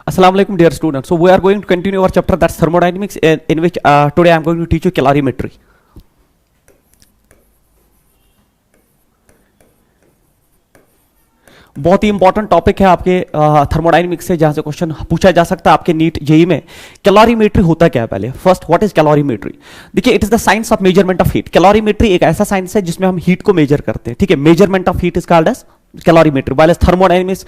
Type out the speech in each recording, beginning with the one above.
Assalamu alaikum, dear students. So we are going to continue our chapter, that's thermodynamics, in which today I am going to teach you calorimetry. बहुत ही important topic है आपके thermodynamics से, जहां से question पूछा जा सकता है आपके नीट जेई में। कैलोरीमेट्री होता क्या है? पहले फर्स्ट, व्हाट इज कैलोरीमेट्री? देखिए, it is the science of measurement of heat. Calorimetry एक ऐसा साइंस है जिसमें हम हीट को मेजर करते हैं, ठीक है। Measurement of heat is called as calorimetry, while as thermodynamics,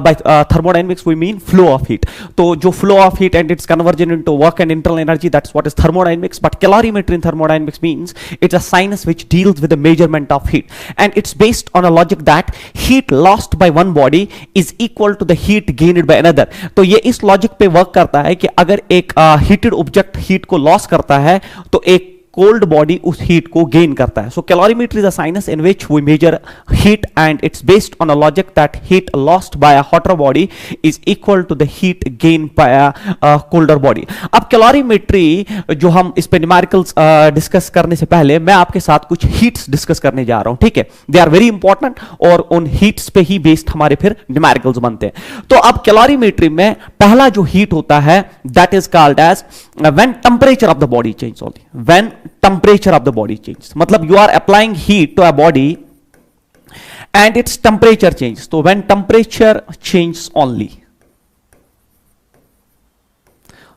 by thermodynamics we mean flow of heat. तो जो flow of heat and its conversion into work and internal energy, that's what is thermodynamics. But calorimetry in thermodynamics means it's a science which deals with the measurement of heat, and it's based on a logic that heat lost by one body is equal to the heat gained by another. तो ये इस logic पे work करता है कि अगर एक heated object heat को लॉस करता है तो एक कोल्ड बॉडी उस हीट को गेन करता है। So calorimetry is a science in which we measure heat and it's based on a logic that heat lost by a hotter body is equal to the heat gain by a colder body. अब calorimetry जो हम इस पे numericals discuss करने से पहले मैं आपके साथ कुछ हीट्स डिस्कस करने जा रहा हूं, ठीक है। दे आर वेरी इंपॉर्टेंट और उन हीट्स पे ही बेस्ड हमारे फिर न्यूमेरिकल्स बनते हैं। तो अब कैलोरीमेट्री में पहला जो हीट होता है that is called as when temperature of the body change only, when temperature of the body changes, मतलब you are applying heat to a body and its temperature changes. तो when temperature changes only,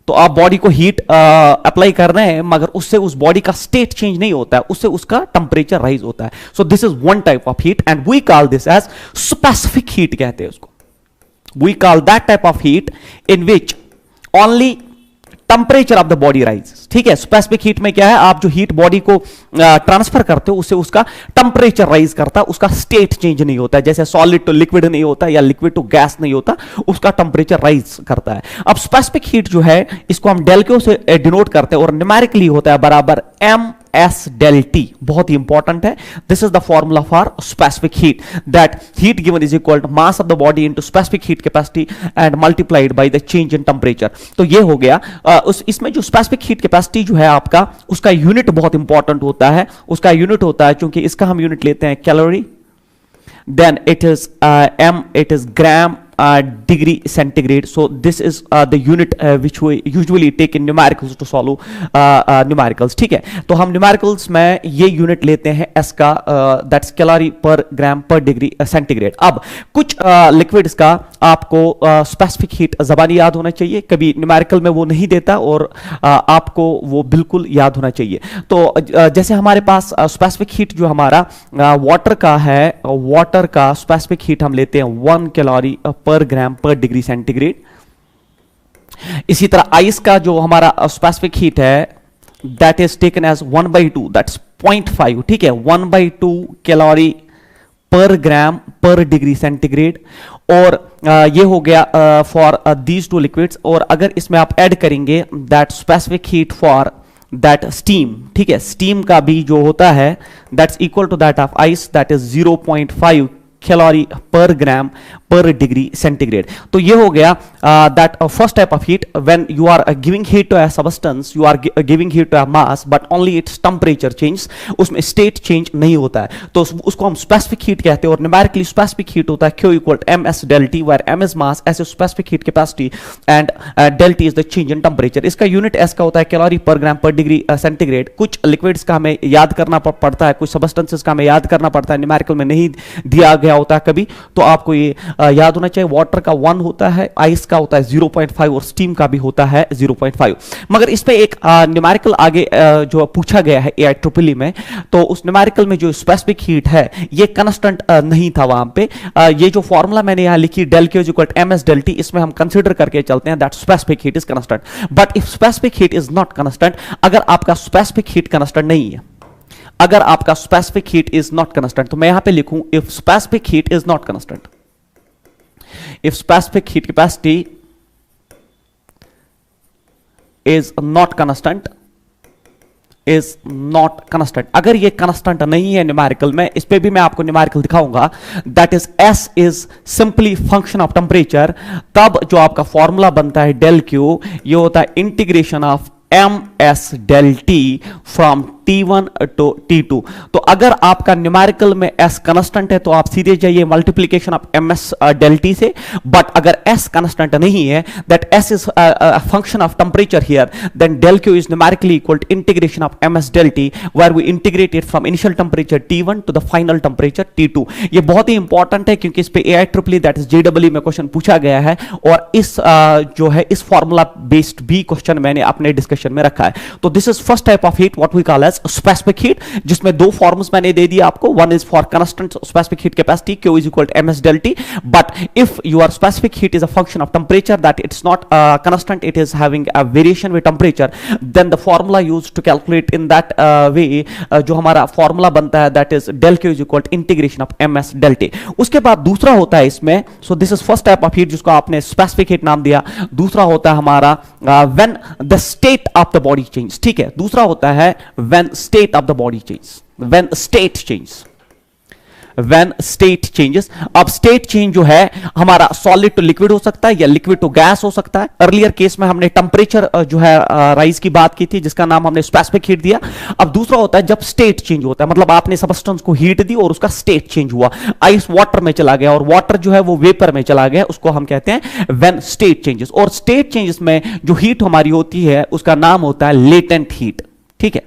तो आप body को heat apply कर रहे हैं मगर उससे उस बॉडी का स्टेट चेंज नहीं होता है, उससे उसका टेंपरेचर राइज होता है। So this is one type of heat and we call this as specific heat कहते हैं उसको। We call that type of heat in which only temperature of the body rise, ठीक है। स्पेसिफिक हीट में क्या है, आप जो हीट बॉडी को ट्रांसफर करते हो उससे उसका टेंपरेचर राइज करता है, उसका स्टेट चेंज नहीं होता है। जैसे सॉलिड टू लिक्विड नहीं होता या लिक्विड टू गैस नहीं होता, उसका टेंपरेचर राइज करता है। अब स्पेसिफिक हीट जो है इसको हम डेल्क्यू से डिनोट करते हैं और न्यूमेरिकली होता है बराबर एम एस डेल टी। बहुत ही इंपॉर्टेंट है। This is the formula for specific heat, that heat given is equal to mass of the body into specific heat capacity and multiplied by the change in temperature. तो ये हो गया। इसमें जो specific heat capacity जो है आपका, उसका यूनिट बहुत इंपॉर्टेंट होता है। उसका यूनिट होता है, क्योंकि इसका हम यूनिट लेते हैं calorie, then it is gram degree centigrade. So this is the unit which we usually take in numericals to solve numericals, ठीक है। तो हम numericals में ये यूनिट लेते हैं S का, that's calorie per gram per degree centigrade। अब कुछ लिक्विड्स का आपको स्पेसिफिक हीट जबानी याद होना चाहिए, कभी न्यूमेरिकल में वो नहीं देता और आपको वो बिल्कुल याद होना चाहिए। तो जैसे हमारे पास स्पेसिफिक हीट जो हमारा वाटर का है, वाटर का स्पेसिफिक हीट हम लेते हैं 1 calorie per gram per degree centigrade. इसी तरह आइस का जो हमारा स्पेसिफिक हीट है that is taken as 1/2, that's 0.5, ठीक है। 1/2 calorie per gram per degree centigrade. और ये हो गया फॉर दीज टू लिक्विड्स। और अगर इसमें आप ऐड करेंगे that specific heat for that steam, ठीक है, स्टीम का भी जो होता है that's equal to that of ice, that is 0.5 calorie per gram per degree centigrade. तो ये हो गया that first type of heat. When you are giving heat to a substance, you are giving heat to a mass but only its temperature change, उसमें state change नहीं होता है, तो उसको हम स्पेसिफिक हीट कहते हैं। और न्यूमेरिकली स्पेसिफिक हीट होता है Q equal M S del T, where M is mass, S is specific heat capacity and del T is the change in temperature. इसका यूनिट एस का होता है calorie per gram per degree centigrade. कुछ liquids का हमें याद करना पड़ता है, कुछ सबस्टेंसेस का हमें याद करना पड़ता है, न्यूमेरिकल में नहीं दिया गया होता है कभी, तो आपको ये याद होना चाहिए। वाटर का 1 होता है, आइस का होता है 0.5 और स्टीम का भी होता है 0.5। मगर इस पे एक न्यूमेरिकल आगे जो पूछा गया है AIEEE में, तो उस न्यूमेरिकल में जो स्पेसिफिक हीट है ये कांस्टेंट नहीं था वहां पे। ये जो फॉर्मूला मैंने यहां लिखी del Q equal M S del T, इसमें हम कंसीडर करके चलते हैं that specific heat is constant. But if specific heat is not constant, अगर आपका स्पेसिफिक हीट कांस्टेंट नहीं है, अगर आपका specific heat is not constant, तो मैं यहां पे लिखूं if specific heat is not constant, if specific heat capacity is not constant, is not constant. अगर ये कांस्टेंट नहीं है न्यूमेरिकल में, इस पे भी मैं आपको न्यूमेरिकल दिखाऊंगा, that is S is simply function of temperature, तब जो आपका फॉर्मूला बनता है डेल क्यू, ये होता है integration of M S del T from T1 to T2। तो अगर आपका न्यूमेरिकल में S कांस्टेंट है तो आप सीधे जाइए multiplication of MS del T से, बट अगर S कांस्टेंट नहीं है, that S is function of temperature here, then del Q is numerically equal to integration of MS del T, where we integrate it from initial temperature T1 to the final temperature T2। ये बहुत ही important है क्योंकि इस पे AI that is JEE में question पूछा गया है, और इस जो है इस फॉर्मूला बेस्ड भी क्वेश्चन मैंने अपने डिस्कशन में रखा है। तो this is first type of heat what we call as specific heat, जिसमें दो फॉर्म्स मैंने दे दिया आपको। One is for constant specific heat capacity Q is equal to MS del T, but if your specific heat is a function of temperature, that it's not constant, it is having a variation with temperature, then the formula used to calculate in that way, जो हमारा formula बनता है that is del Q is equal to integration of MS del T। उसके बाद दूसरा होता है इसमें, so this is first type of heat जिसको आपने स्पेसिफिक हीट नाम दिया। दूसरा होता है हमारा when the state of the body change, ठीक है। दूसरा होता है when state of the body change, when state change, when state changes. अब स्टेट चेंज जो है हमारा सॉलिड टू लिक्विड हो सकता है या लिक्विड टू गैस हो सकता है। अर्लियर केस में हमने टेम्परेचर जो है राइज की बात की थी, जिसका नाम हमने स्पेसिफिक हीट दिया। अब दूसरा होता है जब स्टेट चेंज होता है, मतलब आपने सबस्टेंस को हीट दी और उसका स्टेट चेंज हुआ, आइस वाटर में चला गया और वाटर जो है वो वेपर में चला गया, उसको हम कहते हैं व्हेन स्टेट चेंजेस। और स्टेट चेंजेस में जो हीट हमारी होती है उसका नाम होता है लेटेंट हीट, ठीक है।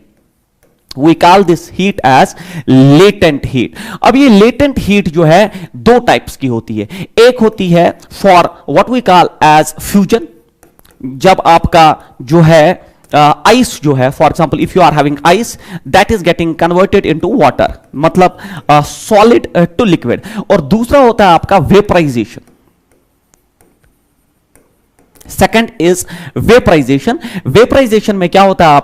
We call this heat as latent heat। अब ये latent heat जो है दो टाइप्स की होती है। एक होती है for what we call as fusion, जब आपका जो है आइस जो है, for example if you are having ice that is getting converted into water, मतलब सॉलिड टू लिक्विड। और दूसरा होता है आपका vaporisation. Second is vaporisation. Vaporisation में क्या होता है,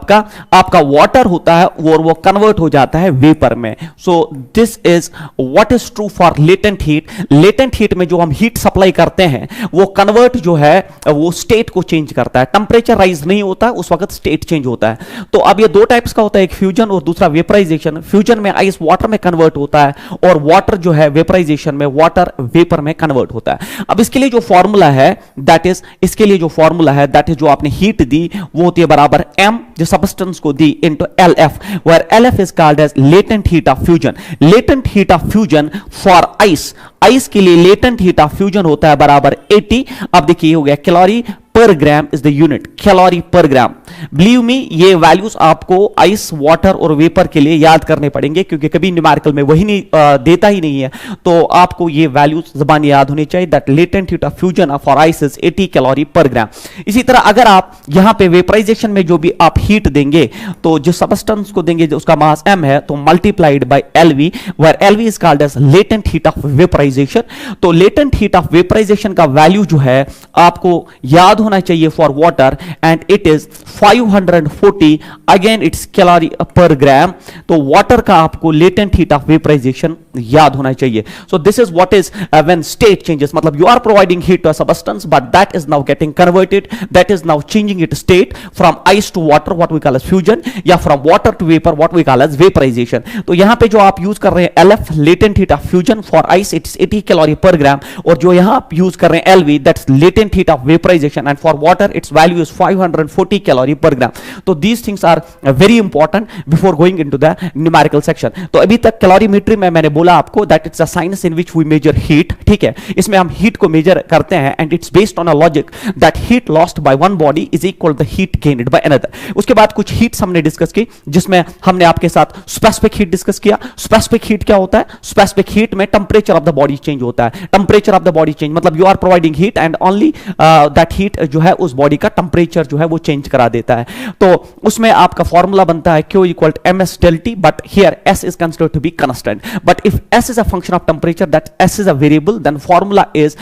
आपका वाटर होता है और वो कन्वर्ट हो जाता है वेपर में। सो this is what is true for latent heat. Latent heat में जो हम हीट सप्लाई करते हैं वो कन्वर्ट जो है वो स्टेट को चेंज करता है, टेम्परेचर राइज नहीं होता, उस वक्त स्टेट चेंज होता है। तो अब ये दो टाइप्स का होता है, एक फ्यूजन और दूसरा वेपराइजेशन। फ्यूजन में आइस वाटर में कन्वर्ट होता है और वाटर जो है वेपराइजेशन में वाटर वेपर में कन्वर्ट होता है। अब इसके लिए जो फॉर्मूला है दैट इज, इसके लिए जो फॉर्मूला है दैट इज जो आपने हीट दी वो होती है बराबर m जो सबस्टेंस को दी into LF, where LF is called as latent heat of fusion. Latent heat of fusion for ice, ice के लिए लेटेंट हीट ऑफ फ्यूजन होता है बराबर 80। अब देखिए हो गया calorie per gram is the unit, calorie per gram. Believe me ये वैल्यूज आपको आइस, वाटर और वेपर के लिए याद करने पड़ेंगे क्योंकि कभी न्यूमेरिकल में वही नहीं देता ही नहीं है, तो आपको ये वैल्यूज ज़बानी याद होनी चाहिए that latent heat of fusion for ice is 80 calorie per ग्राम। इसी तरह अगर आप यहां पे वेपराइजेशन में जो भी आप हीट देंगे तो जो सबस्टेंस को देंगे जो उसका मास m है तो multiplied by LV, where LV is called as latent heat of vaporisation. तो लेटेंट हीट ऑफ वेपराइजेशन का वैल्यू जो है आपको याद होना चाहिए for water and it is 540, again it's calorie per gram. तो वाटर का आपको लेटेंट हीट ऑफ वेपराइजेशन याद होना चाहिए। So this is what is when state changes, मतलब you are providing heat to a substance but that is now getting converted, that is now changing it state from ice to water what we call as fusion, या from water to vapour what we call as vaporisation. तो यहां पे जो आप use कर रहे हैं LF latent heat of fusion for ice it's 80 calorie per ग्राम, और जो यहां आप यूज कर रहे हैं LV that's latent heat of vaporisation and for water its value is 540 calorie per gram. तो these things are very important before going into the numerical section. तो अभी तक कैलोरीमेट्री में मैंने बोला आपको that it's a science in which we measure heat, ठीक है। इसमें हम हीट को मेजर करते हैं and it's based on a logic that heat lost by one body is equal to the heat gained by another. उसके बाद कुछ हीट्स हमने डिस्कस की जिसमें हमने आपके साथ स्पेसिफिक हीट डिस्कस किया। स्पेसिफिक हीट क्या होता है, स्पेसिफिक हीट में temperature of the body change होता है। Temperature of the body change मतलब you are providing heat and only that heat जो है उस बॉडी का टेम्परेचर जो है वो चेंज करा देता है। तो उसमें आपका फॉर्मूला बनता है Q equal to MS del T, but here S is considered to be constant. But if S is a function of temperature, that S is a variable, then formula is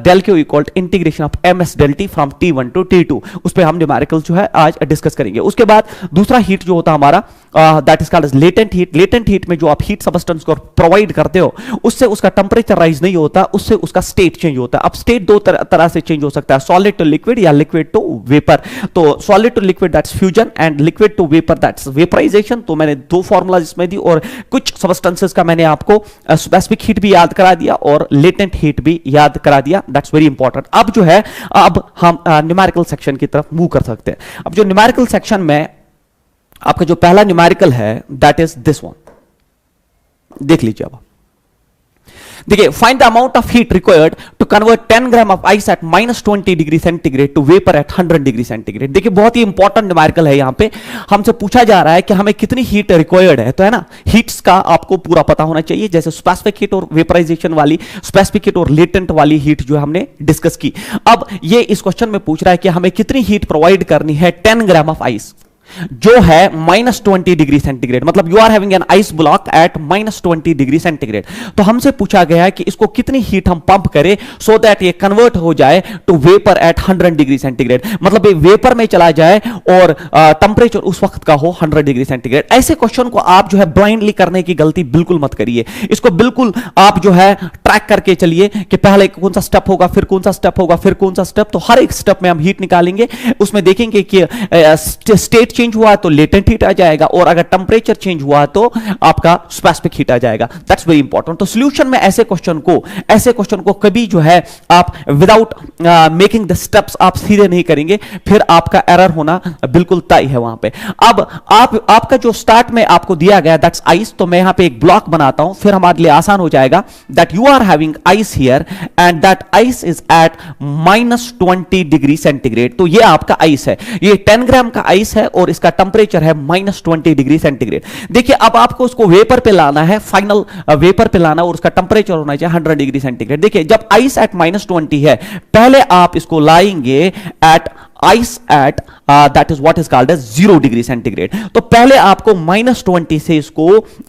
del Q equal to integration of MS del T from T1 to T2। उस पे हम numerical जो है आज discuss करेंगे। उसके बाद दूसरा हीट जो होता है हमारा that is called as latent heat. Latent heat में जो आप हीट सबस्टेंस को प्रोवाइड करते हो उससे उसका टेम्परेचर राइज नहीं होता, उससे उसका स्टेट चेंज होता है। अब स्टेट दो तरह से चेंज हो सकता है, सॉलिड टू लिक्विड या लिक्विड टू वेपर। तो solid to liquid that's fusion and liquid to vapour that's vaporisation. तो मैंने दो फॉर्मूला इसमें दी और कुछ सबस्टेंसेस का मैंने मैंने आपको स्पेसिफिक हीट भी याद करा दिया और लेटेंट हीट भी याद करा दिया, दैट्स वेरी इंपॉर्टेंट। अब जो है अब हम न्यूमेरिकल सेक्शन की तरफ मूव कर सकते हैं। अब जो न्यूमेरिकल सेक्शन में आपका जो पहला न्यूमेरिकल है दैट इज दिस वन, देख लीजिए। अब देखिए, find the amount of heat required to convert 10 gram of ice at -20 degree centigrade to vapour at 100 degree centigrade. देखिए, बहुत ही इंपॉर्टेंट न्यूमेरिकल है। यहां पे हमसे पूछा जा रहा है कि हमें कितनी हीट रिक्वायर्ड है, तो है ना, हीट्स का आपको पूरा पता होना चाहिए, जैसे स्पेसिफिक हीट और वेपराइजेशन वाली, स्पेसिफिक हीट और लेटेंट वाली हीट जो हमने डिस्कस की। अब ये इस क्वेश्चन में पूछ रहा है कि हमें कितनी हीट प्रोवाइड करनी है 10 ग्राम ऑफ आइस जो है -20 डिग्री सेंटीग्रेड, मतलब you are having an ice block at -20 degree centigrade. तो हमसे पूछा गया है कि इसको कितनी हीट हम पंप करें सो दैट ये कन्वर्ट हो जाए to vapour at 100 degree centigrade, मतलब ये वेपर में चला जाए और टेंपरेचर उस वक्त का हो 100 डिग्री सेंटीग्रेड। ऐसे क्वेश्चन को आप जो है ब्लाइंडली करने की गलती बिल्कुल मत करिए। इसको बिल्कुल आप जो है ट्रैक करके चलिए कि पहले कौन सा स्टेप होगा, फिर कौन सा स्टेप होगा, फिर कौन सा स्टेप। तो हर एक स्टेप में हम हीट निकालेंगे, उसमें देखेंगे कि स्टेट चेंज हुआ तो लेटेंट हीट आ जाएगा, और अगर टेंपरेचर चेंज हुआ तो आपका स्पेसिफिक हीट आ जाएगा। That's very important. तो सॉल्यूशन में ऐसे क्वेश्चन को कभी जो है आप विदाउट मेकिंग द स्टेप्स आप सीधे नहीं करेंगे, फिर आपका एरर होना बिल्कुल तय है वहां पे। अब आपका जो स्टार्ट में आपको दिया गया दैट्स आइस, तो मैं यहां पे एक ब्लॉक बनाता हूं, फिर हमारे लिए आसान हो जाएगा। That you are having ice here and that ice is at -20 degree centigrade. तो ये आपका आइस है, ये 10 ग्राम का आइस है और इसका टेंपरेचर है -20 डिग्री सेंटीग्रेड। देखिए, अब आपको उसको वेपर पे लाना है, फाइनल वेपर पे लाना, और उसका टेंपरेचर होना चाहिए 100 डिग्री सेंटीग्रेड। देखिए, जब आइस एट -20 है, पहले आप इसको लाएंगे at ice at that is what is called as 0 degree centigrade. तो पहले आपको -20 से इसको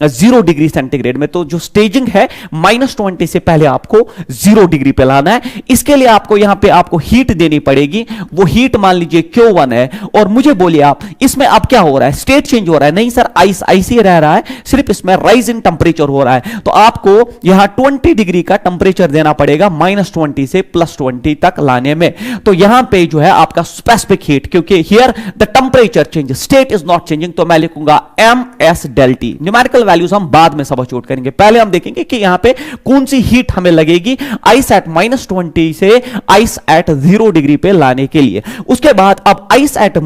0 डिग्री सेंटीग्रेड में, तो जो स्टेजिंग है -20 से पहले आपको 0 डिग्री पे लाना है। इसके लिए आपको यहां पे आपको हीट देनी पड़ेगी, वो हीट मान लीजिए Q1 है। और मुझे बोलिए आप, इसमें अब क्या हो रहा है, स्टेट चेंज हो रहा है? नहीं सर, आइस आइस ही रह रहा है, सिर्फ इसमें राइज इन टेंपरेचर हो रहा है। तो आपको यहां 20 डिग्री का टेंपरेचर देना पड़ेगा -20 से +20 तक लाने में। तो यहां पे जो है आपका स्पेसिफिक हीट, क्योंकि here the temperature change, state is not changing, तो मैं लिखूंगा ms del T। Numerical values हम बाद में सब्स्टिट्यूट करेंगे, पहले हम देखेंगे कि यहां पे कौन सी हीट हमें लगेगी आइस एट -20 से आइस एट 0 डिग्री पे लाने के लिए। उसके बाद अब आइस एट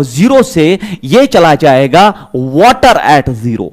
0 से ये चला जाएगा वाटर एट 0,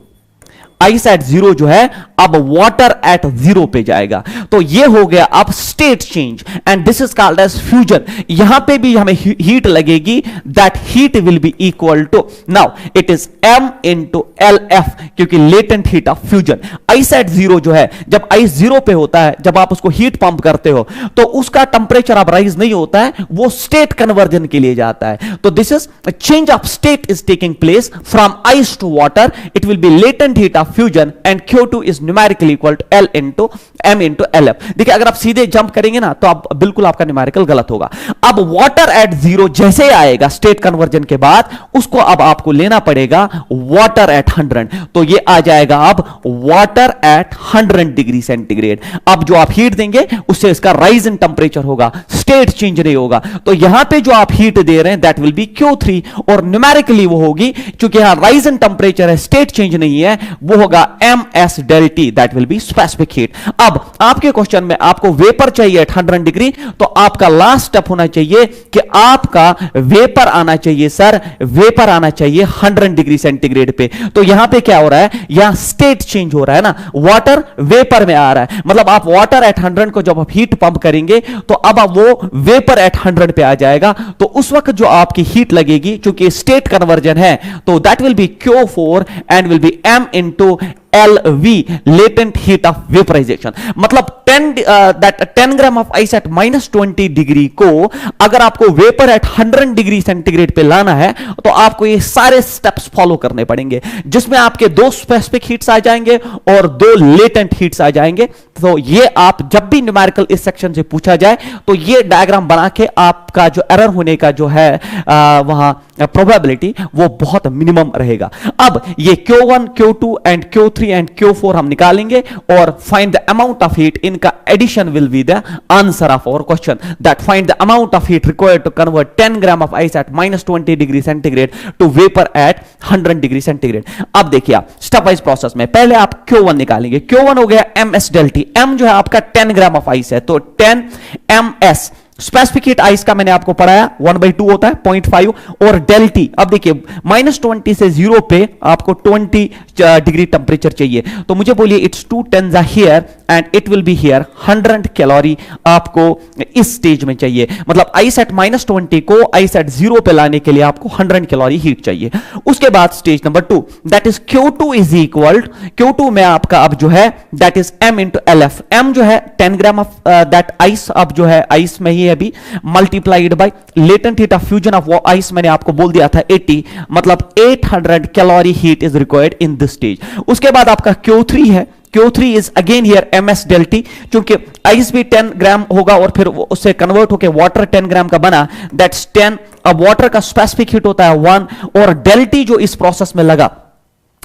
आइस एट 0 जो है अब वाटर एट 0 पे जाएगा। तो ये हो गया अब state change and this is called as fusion. यहां पे भी हमें हीट लगेगी, that heat will be equal to, now it is m into LF, क्योंकि latent heat of fusion. Ice at 0 जो है, जब आइस 0 पे होता है, जब आप उसको हीट पंप करते हो तो उसका टेंपरेचर अब राइज नहीं होता है, वो स्टेट कन्वर्जन के लिए जाता है। तो this is change of state is taking place from ice to water, it will be latent heat of fusion and Q2 is numerically equal to L into M into LF। देखिए, अगर आप सीधे jump करेंगे ना तो आप बिल्कुल आपका न्यूमेरिकल गलत होगा। अब वाटर एट 0 जैसे आएगा स्टेट कन्वर्जन के बाद, उसको अब आपको लेना पड़ेगा वाटर एट 100। तो ये आ जाएगा अब वाटर एट 100 डिग्री सेंटीग्रेड। अब जो आप हीट देंगे उससे इसका राइज इन टेंपरेचर होगा, स्टेट चेंज नहीं होगा। तो यहां पे जो आप हीट दे रहे हैं दैट विल बी Q3, और न्यूमेरिकली वो होगी, क्योंकि यहां राइज इन टेंपरेचर है, स्टेट चेंज नहीं है, वो होगा ms del T, that will be specific heat. अब आपके क्वेश्चन में आपको वेपर चाहिए 100 डिग्री, तो आपका लास्ट स्टेप होना चाहिए कि आपका वेपर आना चाहिए, सर वेपर आना चाहिए 100 डिग्री सेंटीग्रेड पे। तो यहां पे क्या हो रहा है, यहां स्टेट चेंज हो रहा है ना, वाटर वेपर में आ रहा है, मतलब आप वाटर एट 100 को जब आप हीट पंप करेंगे तो अब वो वेपर एट 100 पे आ जाएगा। तो उस वक्त जो आपकी हीट लगेगी, क्योंकि स्टेट कन्वर्जन है, तो that will B Q4 and will be m into LV, latent heat of vaporization। मतलब 10 gram of ice at -20 degree को अगर आपको वेपर एट 100 डिग्री सेंटीग्रेड पे लाना है तो आपको ये सारे स्टेप्स फॉलो करने पड़ेंगे, जिसमें आपके 2 स्पेसिफिक हीट्स आ जाएंगे और 2 लेटेंट हीट्स आ जाएंगे। तो ये आप जब भी न्यूमेरिकल इस सेक्शन से पूछा जाए तो ये डायग्राम बना के आपका जो एरर होने का जो है वहां प्रोबेबिलिटी वो बहुत मिनिमम रहेगा। अब ये Q1, Q2 and Q3 Q3 and Q4 हम निकालेंगे और find the amount of heat, इनका addition will be the answer of our question, that find the amount of heat required to convert 10 gram of ice at -20 degree centigrade to vapour at 100 degree centigrade. अब देखिए आप step wise process में पहले आप Q1 निकालेंगे। Q1 हो गया MS del T, M जो है आपका 10 ग्राम ऑफ आइस है, तो 10 MS स्पेसिफिक हीट आइस का मैंने आपको पढ़ाया 1/2 होता है 0.5 और डेल टी। अब देखिए -20 से 0 पे आपको 20 डिग्री टेंपरेचर चाहिए, तो मुझे बोलिए it's 2 10s are here and it will be here 100 calorie आपको इस स्टेज में चाहिए। मतलब आइस एट -20 को आइस एट 0 पे लाने के लिए आपको 100 कैलोरी हीट चाहिए। उसके बाद stage number 2 that is Q2 is equal, Q2 में आपका अब जो है that is M into LF। M जो है 10 ग्राम ऑफ दैट आइस, अब जो है आइस में ही अभी multiplied by latent heat of fusion of ice, मैंने आपको बोल दिया था 80, मतलब 800 calorie heat is required in this stage. उसके बाद आपका Q3 है, Q3 is again here MS del T, क्योंकि आइस भी 10 ग्राम होगा और फिर उससे कन्वर्ट होकर वाटर 10 ग्राम का बना, दैट्स 10। अब वाटर का स्पेसिफिक हीट होता है 1 और डेल T जो इस प्रोसेस में लगा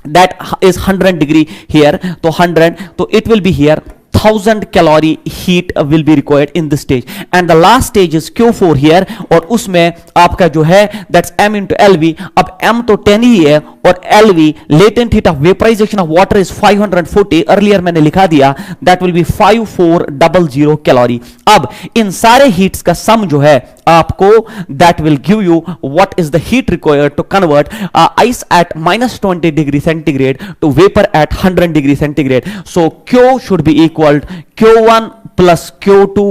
दैट इज 100 डिग्री हियर, तो 100, तो it will be here 1000 calorie heat will be required in this stage and the last stage is Q4 here और उसमें आपका जो है that's M into LV। अब M तो 10 ही है और LV latent heat of vaporization of water is 540, earlier मैंने लिखा दिया that will be 5400 calorie। अब इन सारे हीट्स का सम जो है आपको that will give you what is the heat required to convert ice at -20 degree centigrade to vapor at 100 degree centigrade। So Q should be equal Q1 plus Q2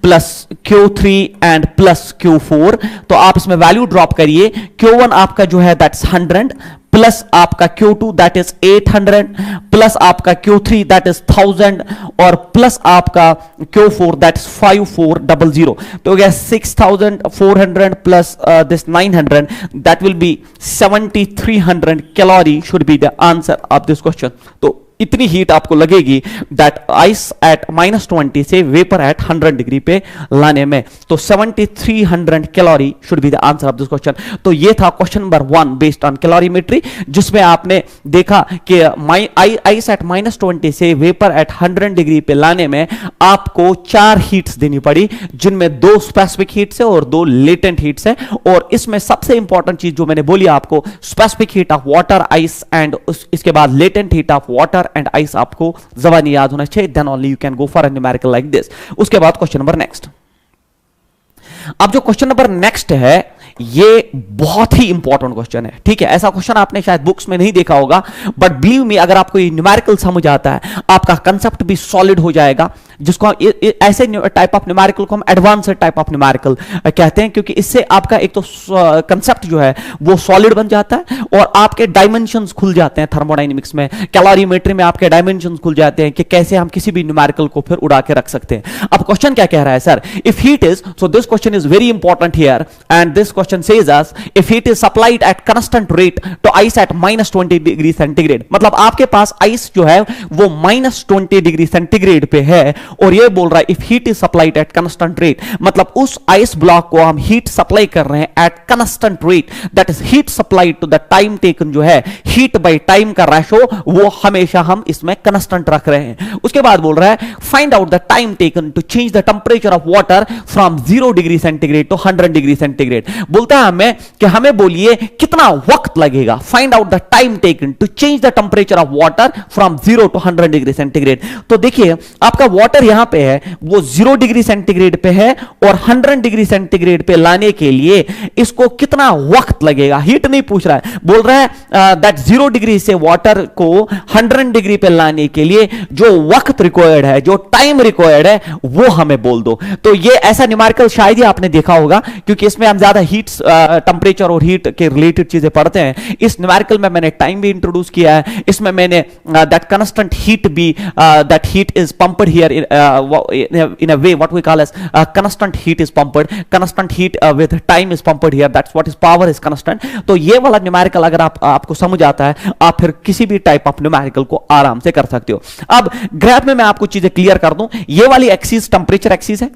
plus Q3 and plus Q4। तो आप इसमें value drop करिए, Q1 आपका जो है that's 100 plus आपका Q2 that is 800 plus आपका Q3 that is 1000 और प्लस आपका Q4 दैट इज 5400, तो हो गया 6400 plus this 900 that will B 7300 calorie should be the answer of this question. तो इतनी हीट आपको लगेगी दैट आइस एट -20 से वेपर एट 100 डिग्री पे लाने में, तो 7300 calorie should be the answer of this question. तो ये था question number 1 based on calorimetry, जिसमें आपने देखा कि आइस एट -20 से वेपर एट 100 डिग्री पे लाने में आपको 4 हीट्स देनी पड़ी, जिनमें 2 स्पेसिफिक हीट्स है और 2 लेटेंट हीट्स है। और इसमें सबसे इंपॉर्टेंट चीज जो मैंने बोली आपको, specific heat of water ice and इसके बाद latent heat of water and ice आपको जबानी याद होना चाहिए, then only you can go for a numerical like this. उसके बाद क्वेश्चन नंबर नेक्स्ट। अब जो क्वेश्चन नंबर नेक्स्ट है ये बहुत ही इंपॉर्टेंट क्वेश्चन है, ठीक है। ऐसा क्वेश्चन आपने शायद बुक्स में नहीं देखा होगा, बट बिलीव मी अगर आपको ये न्यूमेरिकल समझ आता है आपका कंसेप्ट भी सॉलिड हो जाएगा, जिसको ऐसे टाइप ऑफ न्यूमेरिकल को हम एडवांस्ड टाइप ऑफ न्यूमेरिकल कहते हैं, क्योंकि इससे आपका एक तो कंसेप्ट जो है वो सॉलिड बन जाता है और आपके डायमेंशंस खुल जाते हैं। थर्मोडायनेमिक्स में, कैलोरीमेट्री में आपके डायमेंशंस खुल जाते हैं कि कैसे हम किसी भी न्यूमेरिकल को फिर उड़ा के रख सकते हैं। अब क्वेश्चन क्या कह रहा है sir, if heat is, so this question is very important here and this question says us if heat is supplied at constant rate to ice at -20 degree centigrade. मतलब आपके पास आइस जो है वो -20 डिग्री सेंटीग्रेड पे है और ये बोल रहा है if heat is supplied at constant rate, मतलब उस आइस ब्लॉक को हम हीट सप्लाई कर रहे हैं at constant rate, that is heat supplied to the time taken, जो है हीट बाय टाइम का रेशो वो हमेशा हम इसमें कांस्टेंट रख रहे हैं। उसके बाद बोल रहा है find out the time taken to change the temperature of water from 0 degree centigrade to 100 degree centigrade. बोलता है हमें कि हमें बोलिए कितना वक्त लगेगा, find out the time taken to change the temperature of water from 0 to 100 degree centigrade. तो देखिए आपका वाटर यहां पे है वो 0 डिग्री सेंटीग्रेड पे है और 100 डिग्री सेंटीग्रेड पे लाने के लिए इसको कितना वक्त लगेगा, हीट नहीं पूछ रहा है, बोल रहा है दैट 0 डिग्री से वाटर को 100 डिग्री पे लाने के लिए जो वक्त रिक्वायर्ड है, जो टाइम रिक्वायर्ड है वो हमें बोल दो। तो ये ऐसा न्यूमेरिकल शायद ही आपने देखा होगा, क्योंकि इसमें हम ज्यादा हीट टेंपरेचर और हीट के रिलेटेड चीजें पढ़ते हैं। इस न्यूमेरिकल में मैंने टाइम भी इंट्रोड्यूस किया है, इसमें मैंने दैट कांस्टेंट हीट भी, that heat is pumped here in a way what we call as constant heat is pumped, constant heat with time is pumped here, that's what is power is constant। तो ये वाला numerical अगर आपको समझ आता है आप फिर किसी भी टाइप ऑफ न्यूमेरिकल को आराम से कर सकते हो। अब ग्राफ में मैं आपको चीजें क्लियर कर दूं, ये वाली एक्सिस टेंपरेचर एक्सिस है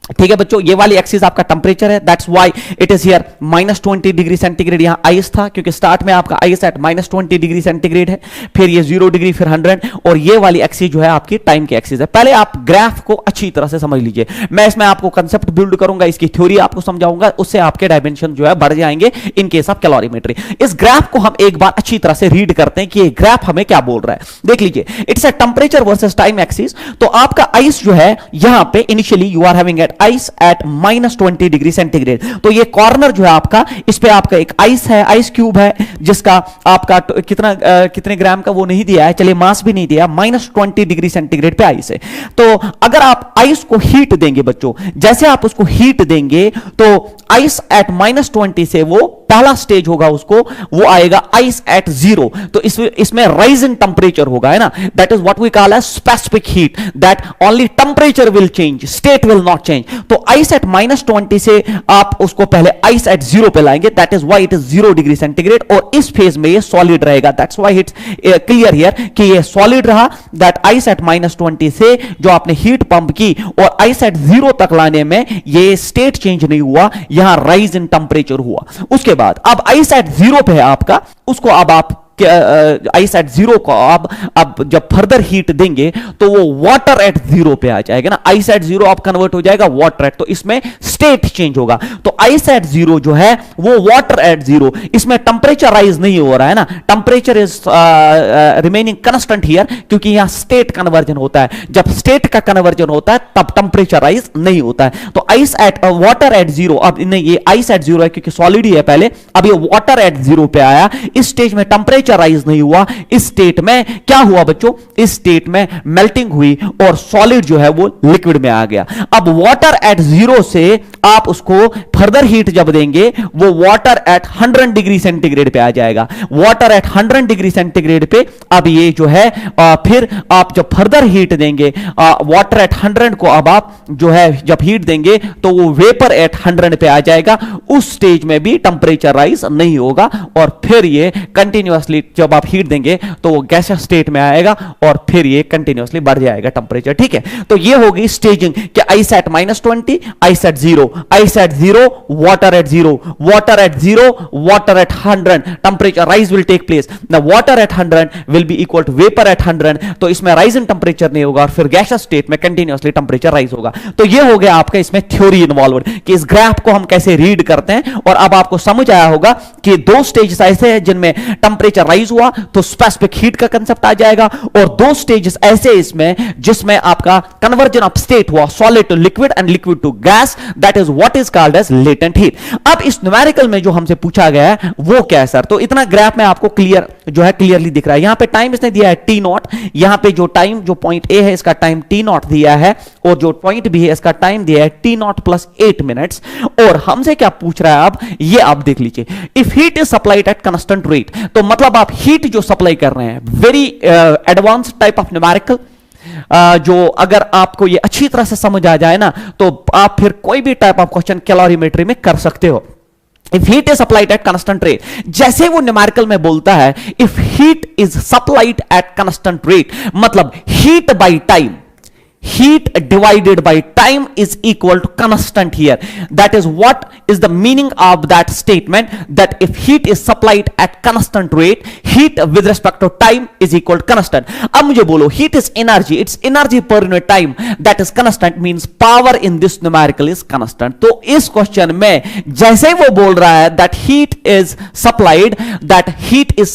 ठीक है बच्चों, ये वाली एक्सिस आपका टेंपरेचर है, that's why it is here -20 degree centigrade. यहां आइस था क्योंकि स्टार्ट में आपका आइस एट -20 डिग्री सेंटीग्रेड है, फिर ये 0 डिग्री, फिर 100, और ये वाली एक्सिस जो है आपकी टाइम की एक्सिस है। पहले आप ग्राफ को अच्छी तरह से समझ लीजिए, मैं इसमें आपको कंसेप्ट बिल्ड करूंगा, इसकी थ्योरी आपको समझाऊंगा, उससे आपके डायमेंशन जो है बढ़ जाएंगे इन केस ऑफ कैलोरीमेट्री। इस ग्राफ को हम एक बार अच्छी तरह से रीड करते हैं कि ये ग्राफ हमें क्या बोल रहा है। देख लीजिए, it's a temperature versus time axis. तो आपका आइस जो है यहां पे initially you are having at ice at -20 degree centigrade. तो ये कॉर्नर जो है आपका, इस पे आपका एक आइस है, आइस क्यूब है, जिसका आपका कितने ग्राम का वो नहीं दिया है, चलिए मास भी नहीं दिया, -20 डिग्री सेंटीग्रेड पे आइस है। तो अगर आप आइस को हीट देंगे बच्चों, जैसे आप उसको हीट देंगे तो आइस एट -20 से वो पहला स्टेज होगा, उसको वो आएगा आइस एट 0। तो इसमें राइज इन टेंपरेचर होगा, है ना, that is what we call as specific heat, that only temperature will change, state will not change. तो आइस एट -20 से आप उसको पहले आइस एट 0 पे लाएंगे, that is why it is 0 degree centigrade, और इस फेज में ये सॉलिड रहेगा, that's why it's clear here कि ये सॉलिड रहा, दैट आइस एट -20 से जो आपने हीट पंप की और आइस एट 0 तक लाने में ये स्टेट चेंज नहीं हुआ, यहां राइज इन टेंपरेचर हुआ। उसके बाद अब आइस एट 0 पे है आपका, उसको अब आप आइस एट 0 को अब जब फर्दर हीट देंगे तो वो वाटर एट 0 पे आ जाएगा ना, आइस एट 0 अब कन्वर्ट हो जाएगा वाटर एट, तो इसमें स्टेट चेंज होगा। तो आइस एट 0 जो है वो वाटर एट 0, इसमें टेंपरेचर राइज नहीं हो रहा है ना, temperature is remaining constant here, क्योंकि यहां स्टेट कन्वर्जन होता है, जब स्टेट का कन्वर्जन होता है तब टेंपरेचर राइज नहीं होता है। तो आइस एट वाटर एट 0, अब नहीं ये आइस एट 0 है क्योंकि सॉलिड ही है पहले, अब ये वाटर एट 0 पे आया, इस स्टेज में टेंपरेचर राइज नहीं हुआ, इस स्टेट में क्या हुआ बच्चों, इस स्टेट में मेल्टिंग हुई और सॉलिड जो है वो लिक्विड में आ गया। अब वाटर एट 0 से आप उसको फर्दर हीट जब देंगे वो वाटर एट 100 डिग्री सेंटीग्रेड पे आ जाएगा, वाटर एट 100 डिग्री सेंटीग्रेड पे अब ये जो है फिर आप जब फर्दर हीट देंगे वाटर एट 100 को, अब आप जो है जब हीट देंगे तो वो वेपर एट 100 पे आ जाएगा, उस स्टेज में भी टेंपरेचर राइज नहीं होगा, और फिर ये कंटिन्यूअसली जब आप हीट देंगे तो वो गैसियस स्टेट में आएगा और फिर ये कंटिन्यूअसली बढ़ जाएगा टेंपरेचर। ठीक है, तो ये होगी स्टेजिंग कि ice at -20, ice at 0, ice at 0, water at 0, water at 0, water at 100, temperature rise will take place. Now water at 100 will be equal to vapour at 100, तो इसमें राइज इन टेंपरेचर नहीं होगा और फिर गैसियस स्टेट में continuously temperature rise होगा। तो ये हो गया आपका इसमें थ्योरी इन्वॉल्वड कि इस ग्राफ को हम कैसे रीड करते हैं, और अब आपको समझ आया होगा कि दो स्टेज ऐसे हैं जिनमें टेंपरेचर राइज हुआ तो स्पेसिफिक हीट का कंसेप्ट आ जाएगा, और दो स्टेजेस ऐसे इसमें जिसमें आपका कन्वर्जन ऑफ स्टेट हुआ solid to liquid and liquid to gas, that is what is called as latent heat. अब इस न्यूमेरिकल में जो हमसे पूछा गया है वो क्या है सर, तो इतना ग्राफ में आपको क्लियर जो है क्लियरली दिख रहा है। यहां पे टाइम इसने दिया है T0, यहां पे जो टाइम जो पॉइंट ए है इसका टाइम T0 दिया है, और जो पॉइंट बी है इसका टाइम दिया है T0 प्लस 8 मिनट्स। और हमसे क्या पूछ रहा है अब ये आप देख लीजिए, if heat is supplied at constant rate, तो मतलब आप हीट जो सप्लाई कर रहे हैं, very advance type of numerical, जो अगर आपको ये अच्छी तरह से समझ आ जाए ना तो आप फिर कोई भी टाइप ऑफ क्वेश्चन कैलोरीमेट्री में कर सकते हो। If heat is supplied at constant rate, जैसे वो न्यूमेरिकल में बोलता है if heat is supplied at constant rate, मतलब heat by time, heat divided by time is equal to constant here. That is what is the meaning of that statement, that if heat is supplied at constant rate, heat with respect to time is equal to constant. अब मुझे बोलो, heat is energy, it's energy per unit time that is constant, means power in this numerical is constant. तो इस question में जैसे वो बोल रहा है that heat is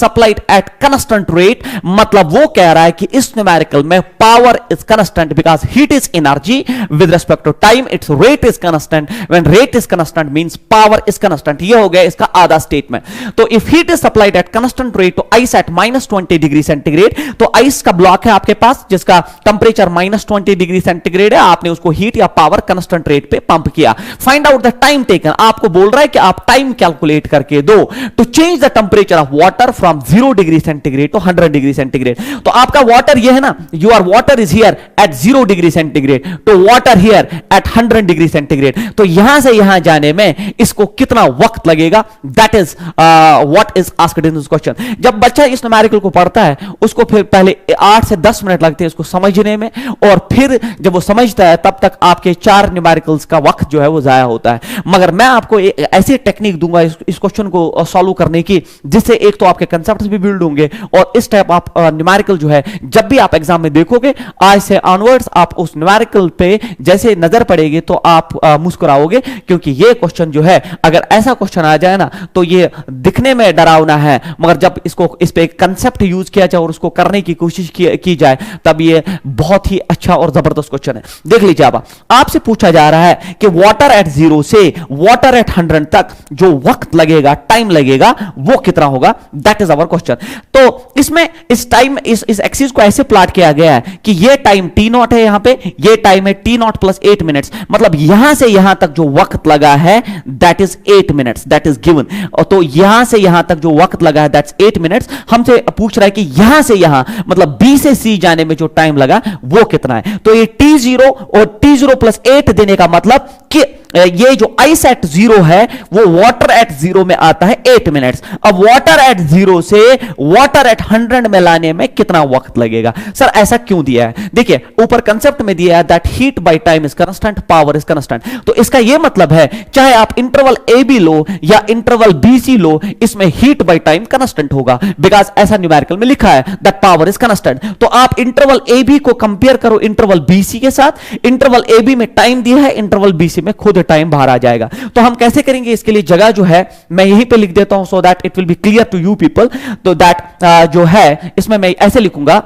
supplied at constant rate, मतलब वो कह रहा है कि इस numerical में power is constant because heat is energy with respect to time, its rate is constant. When rate is constant means power is constant. ये हो गया इसका आधा स्टेटमेंट। तो if heat is supplied at constant rate to ice at -20 degree centigrade, तो ice का block है आपके पास जिसका टेंपरेचर -20 डिग्री सेंटीग्रेड है, आपने उसको हीट या पावर कांस्टेंट रेट पे पंप किया। Find out the time taken, आपको बोल रहा है कि आप टाइम कैलकुलेट करके दो to change the temperature of water from 0 degree centigrade to 100 degree centigrade. तो आपका वाटर ये है ना, your water is here at 0 0 degree centigrade to water here at 100 degree centigrade, तो यहां से यहां जाने में इसको कितना वक्त लगेगा, that is what is asked in this question. जब बच्चा इस न्यूमेरिकल को पढ़ता है उसको फिर पहले 8 से 10 मिनट लगते हैं इसको समझने में, और फिर जब वो समझता है तब तक आपके 4 न्यूमेरिकल्स का वक्त जो है वो जाया होता है। मगर मैं आपको ऐसी टेक्निक दूंगा इस क्वेश्चन को सॉल्व करने की जिससे एक तो आपके कंसेप्ट्स भी बिल्ड होंगे, और इस टाइप आप न्यूमेरिकल जो है जब भी आप एग्जाम में देखोगे आज से ऑनवर्ड्स आप उस न्यूमेरिकल पे जैसे नजर पड़ेगी तो आप मुस्कुराओगे, क्योंकि ये क्वेश्चन जो है अगर ऐसा क्वेश्चन आ जाए ना तो ये दिखने में डरावना है, मगर जब इस पे कंसेप्ट यूज किया जाए और उसको करने की कोशिश की जाए तब ये बहुत ही अच्छा और जबरदस्त क्वेश्चन है। देख लीजिए, अब आपसे पूछा जा रहा है कि वाटर एट 0 से वाटर एट 100 तक जो वक्त लगेगा, टाइम लगेगा, वो कितना होगा, दैट इज आवर क्वेश्चन। तो इसमें इस टाइम इस एक्सिस को ऐसे प्लॉट किया गया है कि ये टाइम t0 है, यहां पे ये टाइम है t0 प्लस 8 मिनट्स, मतलब यहां से यहां तक जो वक्त लगा है that is 8 minutes, that is given. तो यहां से यहां तक जो वक्त लगा है दैट्स 8 मिनट्स। हमसे पूछ रहा है कि यहां से यहां मतलब B से C जाने में जो टाइम लगा वो कितना है। तो ये t0 और t0 प्लस 8 देने का मतलब कि ये जो आइस एट 0 है वो वाटर एट 0 में आता है 8 मिनट्स। अब वाटर एट 0 से वाटर एट 100 में लाने में कितना वक्त लगेगा। सर ऐसा क्यों दिया है, देखिए ऊपर कंसेप्ट में दिया है that heat by time is constant, power is constant. तो इसका यह मतलब है चाहे आप इंटरवल ए बी लो या इंटरवल बी सी लो, इसमें हीट बाय टाइम कांस्टेंट होगा, बिकॉज ऐसा न्यूमेरिकल में लिखा है दैट पावर इज कांस्टेंट। तो आप इंटरवल ए बी को कंपेयर करो इंटरवल बी सी के साथ, इंटरवल ए बी में टाइम दिया है, इंटरवल बी सी में खुद टाइम बाहर आ जाएगा। तो हम कैसे करेंगे, इसके लिए जगह जो है मैं यहीं पे लिख देता हूं so that it will be clear to you people. तो दैट जो है इसमें मैं ऐसे लिखूंगा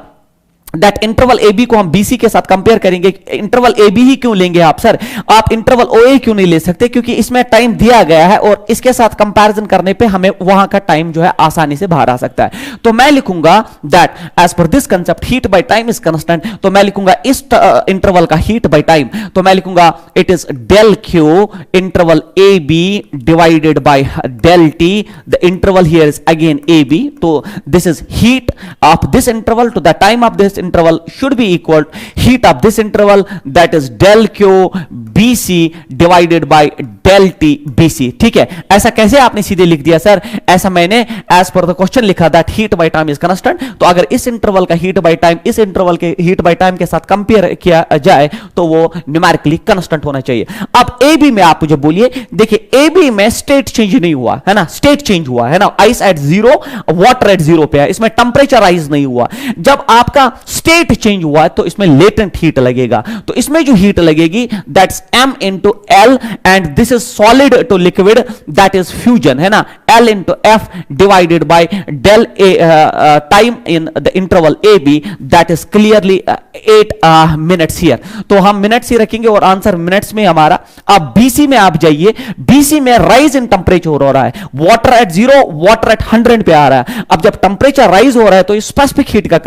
दैट इंटरवल ए बी को हम बीसी के साथ कंपेयर करेंगे। इंटरवल ए बी ही क्यों लेंगे आप सर, आप इंटरवल ओ ए क्यों नहीं ले सकते, क्योंकि इसमें टाइम दिया गया है और इसके साथ कंपैरिजन करने पे हमें वहां का टाइम जो है आसानी से बाहर आ सकता है। तो मैं लिखूंगा that as per this concept heat by time is constant. तो मैं लिखूंगा इस इंटरवल का हीट बाय टाइम, तो मैं लिखूंगा it is del Q interval A B divided by del T. The interval here is again A B, तो this is heat of this interval to the time of this interval should be equal heat of this interval, that is del q bc divided by del t bc। ठीक है, ऐसा कैसे आपने सीधे लिख दिया sir, ऐसा मैंने as per the question लिखा that heat by time is constant। तो अगर इस इंटरवल का हीट बाय टाइम इस इंटरवल के हीट बाय टाइम के साथ कंपेयर किया जाए तो वो न्यूमेरिकली कांस्टेंट होना चाहिए। अब ए बी में आप मुझे बोलिए, देखिए ए बी में स्टेट चेंज नहीं हुआ है ना, स्टेट चेंज हुआ है ना, आइस एट 0 वाटर एट 0 पे है, इसमें टेंपरेचर राइज नहीं हुआ। जब आपका स्टेट चेंज हुआ है तो इसमें लेटेंट हीट लगेगा, तो इसमें जो हीट लगेगी that's m into L and this is solid to liquid that is fusion है ना, L into F divided by del time in the interval A B that is clearly 8 minutes here. तो हम minutes ही रखेंगे और answer minutes में हमारा। अब BC में आप जाइए, बीसी में राइज इन टेंपरेचर हो रहा है, वाटर एट 0 वाटर एट 100 पे आ रहा है। अब जब टेंपरेचर राइज हो रहा है तो स्पेसिफिक हीट का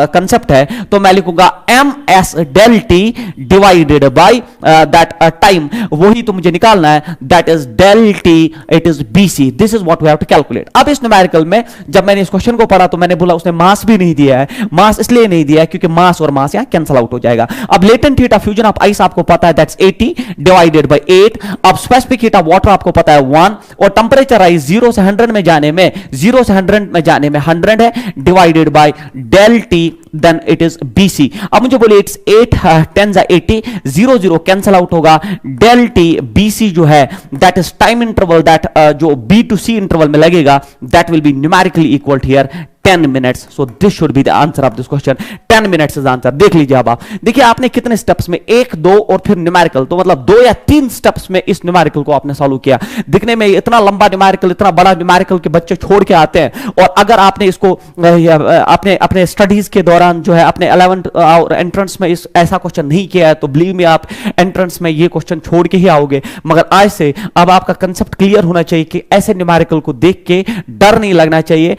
कंसेप्ट है, तो मैं लिखूंगा M S del T divided by that time, वही तो मुझे निकालना है, that is del T, it is BC, this is what we have to calculate. अब इस न्यूमेरिकल में जब मैंने इस क्वेश्चन को पढ़ा तो मैंने बोला उसने मास भी नहीं दिया है, मास इसलिए नहीं दिया है क्योंकि मास और मास यहां कैंसिल आउट हो जाएगा। अब latent heat of fusion of ice आपको पता है दैट्स 80 डिवाइडेड बाय 8। अब स्पेसिफिक हीट ऑफ वाटर आपको पता है 1, और टेंपरेचर राइज 0 से 100 में जाने में 100 है divided by del T, then it is BC. अब मुझे बोलिए इट्स 8 10 80, 0 0 कैंसिल आउट होगा, डेल टी बीसी जो है that is time interval that जो बी टू सी इंटरवल में लगेगा that will be numerically equal here 10 minutes. So this should be the answer of this question, 10 minutes is answer. देख लीजिए अब आप देखिए आपने कितने स्टेप्स में, 1 2 और फिर न्यूमेरिकल, तो मतलब 2 या 3 स्टेप्स में इस न्यूमेरिकल को आपने सॉल्व किया। दिखने में इतना लंबा न्यूमेरिकल, इतना बड़ा न्यूमेरिकल के बच्चे छोड़ के आते हैं, और अगर आपने इसको अपने स्टडीज के दौरान जो है अपने 11th और एंट्रेंस में ऐसा क्वेश्चन नहीं किया है तो बिलीव मी आप एंट्रेंस में ये क्वेश्चन छोड़ के ही आओगे। मगर आज से अब आपका कंसेप्ट क्लियर होना चाहिए कि ऐसे न्यूमेरिकल को देख के डर नहीं लगना चाहिए।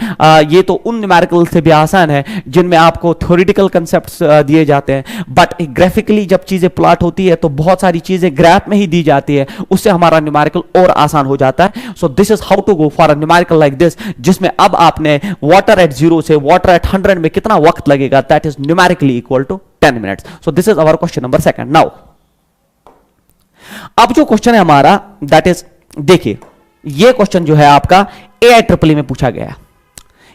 ये तो उन न्यूमेरिकल से भी आसान है, जिनमें आपको थ्योरेटिकल कंसेप्ट्स दिए जाते हैं, बट ग्राफिकली जब चीजें प्लॉट होती है तो बहुत सारी चीजें ग्राफ में ही दी जाती है, उससे हमारा न्यूमेरिकल और आसान हो जाता है. So this is how to go for a numerical like this, जिसमें अब आपने वाटर एट 0 से वाटर एट 100 में कितना वक्त लगेगा, that is numerically equal to 10 minutes. So this is our question number 2. Now अब जो क्वेश्चन है हमारा, दैट इज, देखिए ये क्वेश्चन जो है आपका AIEEE में पूछा गया है.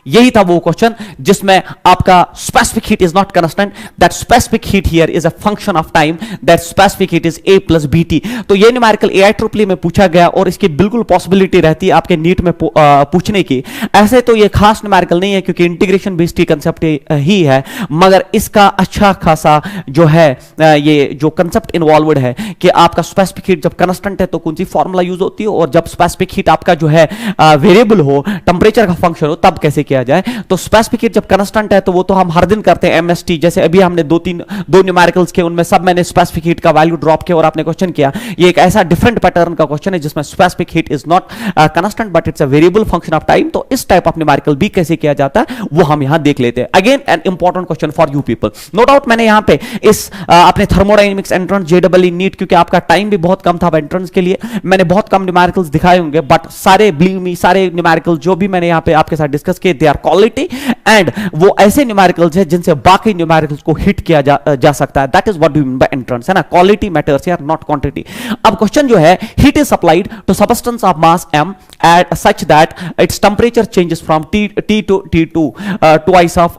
यही था वो क्वेश्चन जिसमें आपका specific heat is not constant, that specific heat here is a function of time, that specific heat is A plus BT. तो ये न्यूमेरिकल AIEEE में पूछा गया और इसकी बिल्कुल पॉसिबिलिटी रहती है आपके नीट में पूछने की. ऐसे तो ये खास न्यूमेरिकल नहीं है क्योंकि इंटीग्रेशन बेस्ड कंसेप्ट ही है, मगर इसका अच्छा खासा जो है ये जो कंसेप्ट इन्वॉल्वड है कि आपका स्पेसिफिक हीट जब कांस्टेंट है तो कौन सी फॉर्मूला यूज होती है, और जब स्पेसिफिक हीट आपका जो है वेरिएबल हो, टेंपरेचर का फंक्शन हो, तब कैसे किया जाए. तो स्पेसिफिक हीट जब कांस्टेंट है तो वो तो हम हर दिन करते हैं MST, जैसे अभी हमने दो न्यूमेरिकल्स के, उनमें सब मैंने स्पेसिफिक हीट का वैल्यू ड्रॉप किया और आपने क्वेश्चन किया. ये एक ऐसा डिफरेंट पैटर्न का क्वेश्चन है जिसमें specific heat is not constant but it's a variable function of time. तो इस टाइप ऑफ न्यूमेरिकल भी कैसे किया जाता है वो हम यहां देख लेते हैं. Again an important question for you people. No doubt मैंने यहां पे इस अपने थर्मोडायनेमिक्स एंट्रेंस JEE नीट, क्योंकि आपका टाइम भी बहुत कम था एंट्रेंस के लिए, मैंने बहुत कम न्यूमेरिकल्स दिखाए होंगे, बट सारे बिलीव मी सारे न्यूमेरिकल जो भी मैंने यहां पे आपके साथ डिस्कस किए, दे आर क्वालिटी एंड वो ऐसे न्यूमेरिकल्स हैं जिनसे बाकी न्यूमेरिकल्स को हिट किया जा सकता है. That is what do you mean by entrance, है ना. क्वालिटी मैटर्स यार, नॉट क्वांटिटी. अब क्वेश्चन जो है, heat is supplied to substance of mass m at such that its temperature changes from T to T2 twice of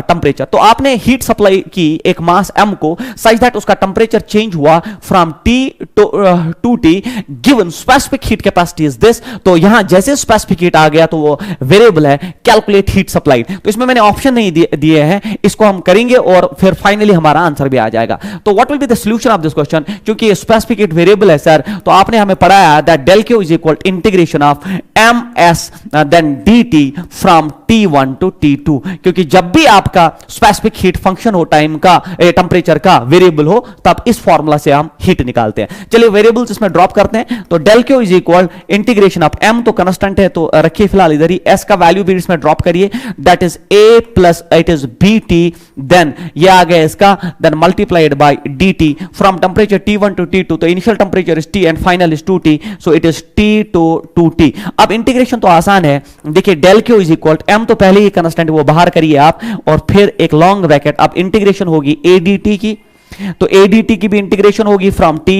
temperature. तो आपने heat supply की एक मास m को such that उसका टेंपरेचर चेंज हुआ from T to T, given specific heat capacity is this. तो यहां जैसे स्पेसिफिक हीट आ गया तो वो वेरिएबल है, कैलकुलेट हीट सप्लाइड. तो इसमें मैंने ऑप्शन नहीं दिए हैं, इसको हम करेंगे और फिर फाइनली हमारा आंसर भी आ जाएगा. तो what will be the solution of this question, क्योंकि स्पेसिफिक हीट वेरिएबल है सर, तो आपने हमें पढ़ाया that del Q is equal integration of ms then dt from T1 to T2, क्योंकि जब भी आपका स्पेसिफिक हीट फंक्शन हो टाइम का, टेंपरेचर का वेरिएबल हो, तब इस फॉर्मूला से हम हीट निकालते हैं. चलिए वेरिएबल्स इसमें ड्रॉप करते हैं. तो del Q is equal integration of m तो कांस्टेंट है तो रखिए फिलहाल इधर ही, s का वैल्यू भी इसमें ड्रॉप करिए, that is a plus it is BT, then ये आ गया इसका, then multiplied by dt from temperature T1 to T2. तो initial temperature is T and final is 2T, so it is T to 2T. अब integration तो आसान है, देखिए del Q is equal, m तो पहले ही कांस्टेंट वो बाहर करिए आप, और फिर एक लॉन्ग ब्रैकेट. अब इंटीग्रेशन होगी ADT की, तो ADT की भी इंटीग्रेशन होगी फ्रॉम T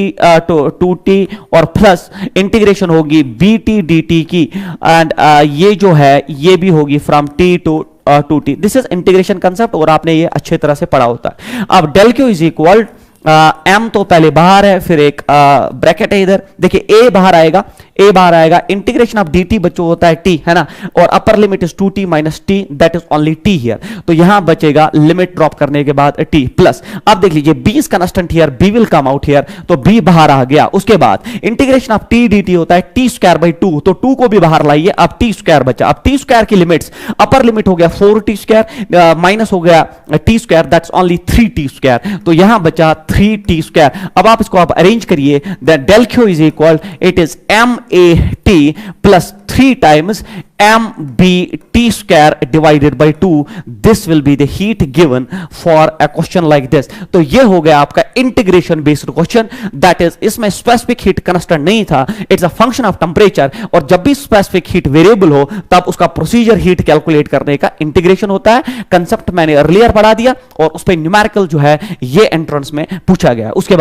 to T, और प्लस इंटीग्रेशन होगी BT dt की, एंड ये जो है ये भी होगी from T to 2T. This is integration concept और आपने ये अच्छे तरह से पढ़ा होता है. अब del Q is equal m तो पहले बाहर है, फिर एक ब्रैकेट है इधर, देखिए a बाहर आएगा, इंटीग्रेशन ऑफ dt बच्चों होता है t, है ना, और upper limit is 2t minus t, that is only t here. तो यहां बचेगा लिमिट ड्रॉप करने के बाद t प्लस, अब देख लीजिए b is constant here, b will come out here, तो b बाहर आ गया. उसके बाद इंटीग्रेशन ऑफ t dt होता है t स्क्वायर बाई 2, तो 2 को भी बाहर लाइए, अब t स्क्वायर बचा. अब t स्क्वायर की लिमिट्स, अपर लिमिट हो गया 4t स्क्वायर माइनस हो गया t square, that's only 3t square, तो यहां बचा 3t स्क्वायर. अब आप इसको आप अरेंज करिए, that del Q is equal, it is MAT plus 3 times MBT square divided by 2. This will be the heat given for a question like this. तो ये हो गया आपका integration based question, that is इसमें specific heat constant नहीं था, it's a function of temperature, और जब भी स्पेसिफिक हीट वेरिएबल हो तब उसका प्रोसीजर हीट कैलकुलेट करने का इंटीग्रेशन होता है. कंसेप्ट मैंने अर्लियर पढ़ा दिया और उस पर न्यूमेरिकल जो है ये एंट्रेंस में पूछा गया. उसके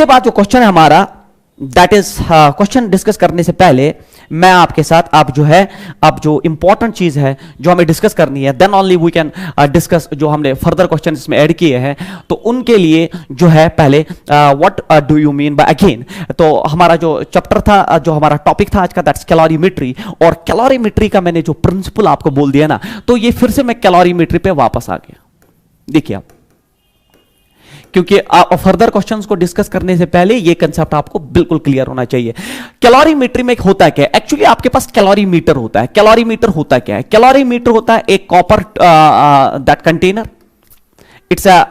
बाद जो क्वेश्चन है हमारा, दैट इज क्वेश्चन डिस्कस करने से पहले मैं आपके साथ अब जो इंपॉर्टेंट चीज है जो हमें डिस्कस करनी है, then only we can discuss जो हमने फर्दर क्वेश्चन इसमें ऐड किए हैं. तो उनके लिए जो है पहले what do you mean bye again. तो हमारा जो चैप्टर था, जो हमारा टॉपिक था आज का, दैट्स कैलोरीमेट्री, और कैलोरीमेट्री का मैंने जो प्रिंसिपल आपको बोल दिया ना, तो ये फिर से मैं कैलोरीमेट्री पे वापस आ गया. देखिए आप, क्योंकि फर्दर क्वेश्चंस को डिस्कस करने से पहले ये कंसेप्ट आपको बिल्कुल क्लियर होना चाहिए. कैलोरीमेट्री में होता क्या है, एक्चुअली आपके पास कैलोरीमीटर होता है. कैलोरीमीटर होता क्या है, कैलोरीमीटर होता है एक copper that container, it's a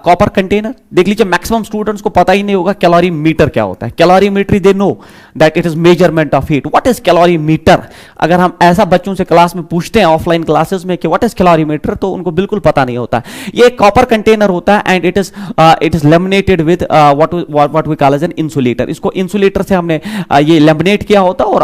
copper container, देख लीजिए मैक्सिमम स्टूडेंट्स को पता ही नहीं होगा कैलोरीमीटर क्या होता है। Calorimetry they know that it is measurement of heat. What is calorimeter? अगर हम ऐसा बच्चों से क्लास में पूछते हैं ऑफलाइन क्लासेस में कि व्हाट इज कैलोरीमीटर, तो उनको बिल्कुल पता नहीं होता। ये एक कॉपर कंटेनर होता है and it is laminated with what we call as an insulator. इसको इंसुलेटर से हमने ये लेमिनेट किया होता है और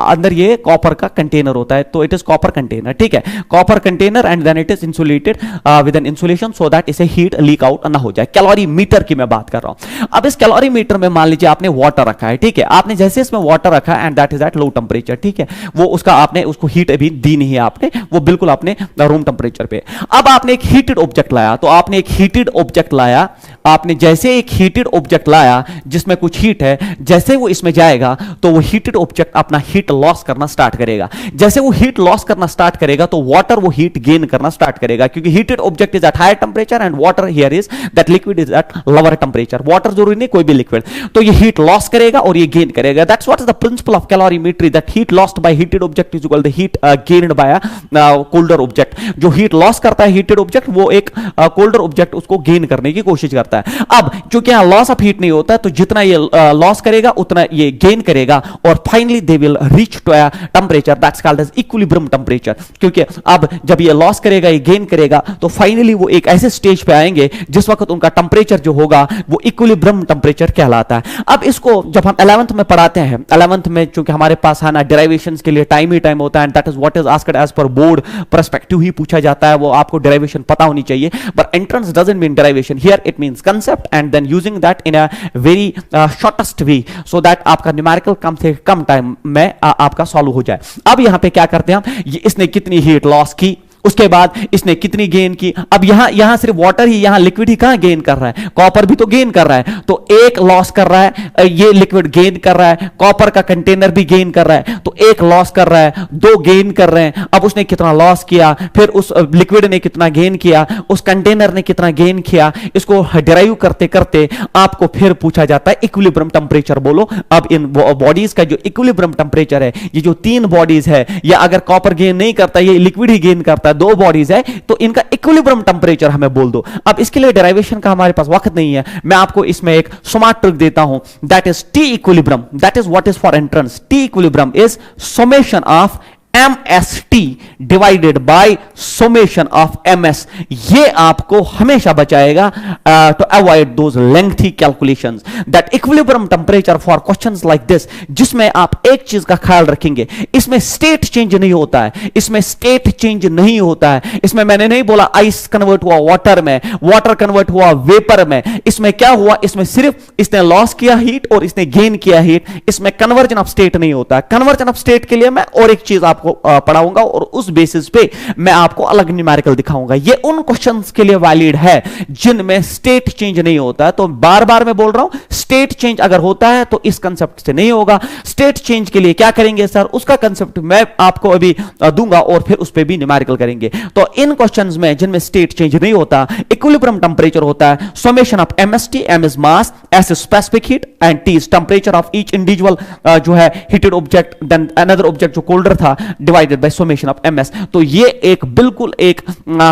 अंदर ये कॉपर का कंटेनर होता है, तो इट इज कॉपर कंटेनर, ठीक है, copper container and then it is insulated with an insulation so that इसे हीट लीक आउट ना हो जाए। कैलोरीमीटर की मैं बात कर रहा हूं। अब इस कैलोरीमीटर में मान लीजिए आपने वाटर रखा है, ठीक है, आपने जैसे इसमें वाटर रखा and that is at low temperature, ठीक है, वो उसका आपने उसको हीट अभी दी नहीं है आपने, वो बिल्कुल आपने रूम टेंपरेचर पे। अब आपने एक हीटेड ऑब्जेक्ट लाया, तो आपने एक हीटेड ऑब्जेक्ट लाया, आपने जैसे एक हीटेड ऑब्जेक्ट लाया जिसमें कुछ हीट है, जैसे वो इसमें जाएगा तो वो हीटेड ऑब्जेक्ट अपना हीट लॉस करना स्टार्ट करेगा। जैसे वो हीट लॉस करना स्टार्ट करेगा तो वाटर वो हीट गेन करना स्टार्ट करेगा, क्योंकि heated object is at higher temperature and water here is that liquid is at lower temperature. Water जरूरी नहीं, कोई भी लिक्विड, तो ये हीट लॉस करेगा और ये गेन करेगा। That's what is the principle of calorimetry, that heat lost by heated object is equal to heat gained by colder object. जो हीट लॉस करता है हीटेड ऑब्जेक्ट, वो एक कोल्डर ऑब्जेक्ट उसको गेन करने की कोशिश करता है। अब क्योंकि यहां लॉस ऑफ हीट नहीं होता है, तो जितना ये लॉस करेगा उतना ये गेन करेगा और finally they will reach to a temperature that's called as equilibrium temperature. क्योंकि अब जब ये लॉस करेगा, ये गेन करेगा, तो फाइनली वो एक ऐसे स्टेज पे आएंगे जिस वक्त उनका टेंपरेचर जो होगा वो इक्विलिब्रियम टेंपरेचर कहलाता है। अब इसको जब हम 11th में पढ़ाते हैं, 11th में चूंकि हमारे पास है ना डेरिवेशंस के लिए टाइम ही टाइम होता है, that is what is asked as पर बोर्ड पर्सपेक्टिव ही पूछा जाता है, वो आपको डेरिवेशन पता होनी चाहिए। But entrance doesn't mean derivation, here it means concept and then using that in a very shortest way so that आपका न्यूमेरिकल कम से कम टाइम में आपका सॉल्व हो जाए। अब यहां पे क्या करते हैं हम, इसने कितनी हीट लॉस की, उसके बाद इसने कितनी गेन की। अब यहां सिर्फ वाटर ही, यहां लिक्विड ही कहां गेन कर रहा है, कॉपर भी तो गेन कर रहा है, तो एक लॉस कर रहा है, ये लिक्विड गेन कर रहा है, कॉपर का कंटेनर भी गेन कर रहा है, तो एक लॉस कर रहा है, दो गेन कर रहे हैं। अब उसने कितना लॉस किया, फिर उस लिक्विड ने कितना गेन किया, उस कंटेनर ने कितना गेन किया, इसको डिराइव करते करते आपको फिर पूछा जाता है इक्विलिब्रियम टेंपरेचर बोलो। अब इन बॉडीज का जो इक्विलिब्रियम टेंपरेचर है, ये जो तीन बॉडीज है, या अगर कॉपर गेन नहीं करता, ये लिक्विड ही गेन करता है, दो बॉडीज है, तो इनका इक्विलिब्रियम टेंपरेचर हमें बोल दो। अब इसके लिए डेरिवेशन का हमारे पास वक्त नहीं है, मैं आपको इसमें एक स्मार्ट ट्रिक देता हूं, that is T equilibrium, that is what is for entrance. T equilibrium is summation of MST divided by summation of MS। ये आपको हमेशा बचाएगा to avoid those lengthy calculations. That equilibrium temperature for questions like this, जिसमें आप एक चीज का ख्याल रखेंगे, इसमें स्टेट चेंज नहीं होता है, इसमें स्टेट चेंज नहीं होता है। इसमें मैंने नहीं बोला आइस कन्वर्ट हुआ वाटर में, वाटर कन्वर्ट हुआ वेपर में। इसमें क्या हुआ, इसमें सिर्फ इसने लॉस किया हीट और इसने गेन किया हीट, इसमें कन्वर्जन ऑफ स्टेट नहीं होता है। कन्वर्जन ऑफ स्टेट के लिए मैं और एक चीज आपको पढ़ाऊंगा और उस बेसिस पे मैं आपको अलग न्यूमेरिकल दिखाऊंगा। ये उन क्वेश्चंस के लिए वैलिड है जिनमें स्टेट चेंज नहीं होता है। तो बार बार मैं बोल रहा हूं, स्टेट चेंज अगर होता है तो इस कंसेप्ट से नहीं होगा। स्टेट चेंज के लिए क्या करेंगे सर, उसका कंसेप्ट मैं आपको अभी दूंगा और फिर उस पर भी न्यूमेरिकल करेंगे। तो इन क्वेश्चंस में जिनमें स्टेट चेंज नहीं होता, इक्विलिब्रियम टेंपरेचर होता है summation of MST, M is mass, S is specific heat and T is temperature of each individual जो है heated object, then another object जो कोल्डर था, divided by summation of MS। तो ये एक बिल्कुल एक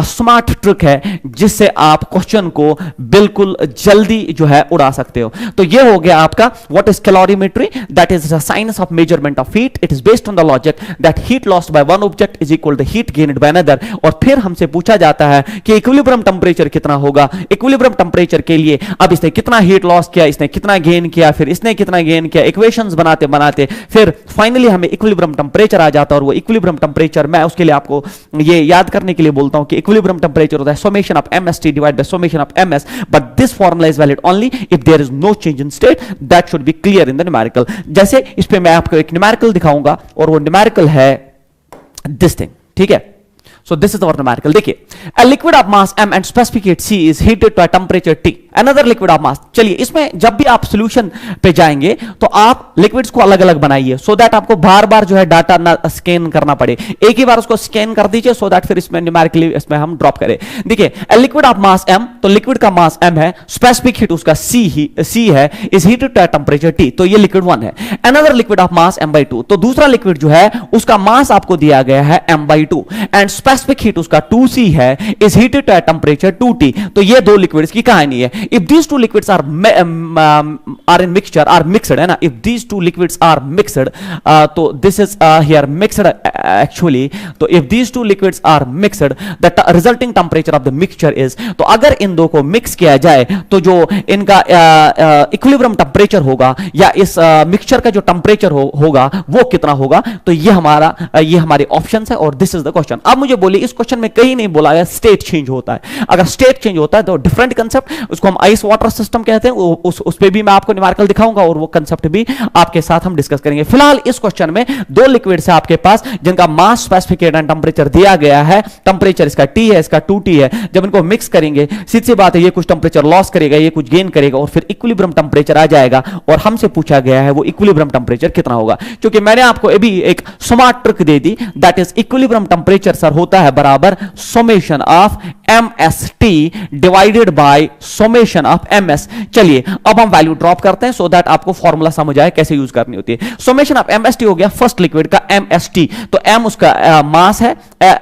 स्मार्ट ट्रिक है जिससे आप क्वेश्चन को बिल्कुल जल्दी जो है उड़ा सकते हो। तो ये हो गया आपका what is calorimetry, that is the science of measurement of heat. It is based on the logic that heat lost by one object is equal to heat gained by another. और फिर हमसे पूछा जाता है कि इक्विलिब्रियम टेंपरेचर कितना होगा। Equilibrium temperature के लिए अब इसने कितना हीट लॉस किया, इसने कितना गेन किया, फिर इसने कितना गेन किया, इक्वेशंस बनाते बनाते फिर फाइनली हमें इक्विलिब्रियम टेंपरेचर आ जाता है। और वो इक्विलिब्रियम टेंपरेचर मैं उसके लिए आपको ये याद करने के लिए बोलता हूं कि इक्विलिब्रियम टेंपरेचर होता है summation of MST divided by summation of MS, but this formula is valid only if there is no change in state. That should be clear in the numerical. जैसे इस पे मैं आपको एक न्यूमेरिकल दिखाऊंगा और वो न्यूमेरिकल है दिस थिंग, ठीक है। So this is our numerical. देखिए, a liquid of mass m and specific heat C is heated to a temperature T. Another liquid of mass. चलिए, इसमें जब भी आप solution पे जाएंगे तो आप liquids को अलग अलग बनाइए so that आपको बार बार जो है डाटा ना स्कैन करना पड़े। एक ही बार उसको स्कैन कर दीजिए so that फिर इसमें न्यूमेरिकली इसमें हम ड्रॉप करें। देखिए, a liquid of mass m, तो लिक्विड का मास m है, स्पेसिफिक हीट उसका C है, is heated to a temperature T, तो ये लिक्विड 1 है। Another liquid of mass m/2, तो दूसरा लिक्विड जो है उसका मास आपको दिया गया है m/2 एंड स्पेसिफिक हीट उसका 2C है, is heated eight temperature 2T। तो ये दो लिक्विड्स की कहानी है। If these two liquids are in mixture, are mixed, है ना, if these two liquids are mixed, तो this is here mixed actually. तो if these two liquids are mixed, the resulting temperature of the mixture is, तो अगर इन दो को mix किया जाए तो जो इनका इक्विलिब्रियम टेंपरेचर होगा या इस मिक्सचर का जो टेंपरेचर होगा वो कितना होगा। तो ये हमारे ऑप्शंस है और दिस इज द क्वेश्चन। अब मुझे बोलिए, इस क्वेश्चन में कहीं नहीं बोला गया स्टेट चेंज होता है। अगर स्टेट चेंज होता है तो डिफरेंट कंसेप्ट, उसको हम आइस वाटर सिस्टम कहते हैं, उस पे भी मैं आपको न्यूमेरिकल दिखाऊंगा और वो कंसेप्ट भी आपके साथ हम डिस्कस करेंगे। फिलहाल इस क्वेश्चन में दो लिक्विड्स है आपके पास जिनका मास स्पेसिफिकेट एंड टेंपरेचर दिया गया है। टेंपरेचर इसका T है, इसका 2T है। जब इनको मिक्स करेंगे, सीधी सी बात है, ये कुछ टेंपरेचर लॉस करेगा, ये कुछ गेन करेगा और फिर इक्विलिब्रियम टेंपरेचर आ जाएगा। और हमसे पूछा गया है वो इक्विलिब्रियम टेंपरेचर कितना होगा, क्योंकि मैंने आपको अभी एक smart trick they the, that is equilibrium temperature sir होता है बराबर summation of MST divided by summation of MS। चलिए अब हम वैल्यू ड्रॉप करते हैं सो दैट आपको फॉर्मूला समझ आए कैसे यूज करनी होती है। समेशन ऑफ MST हो गया फर्स्ट लिक्विड का MST, तो M उसका मास है,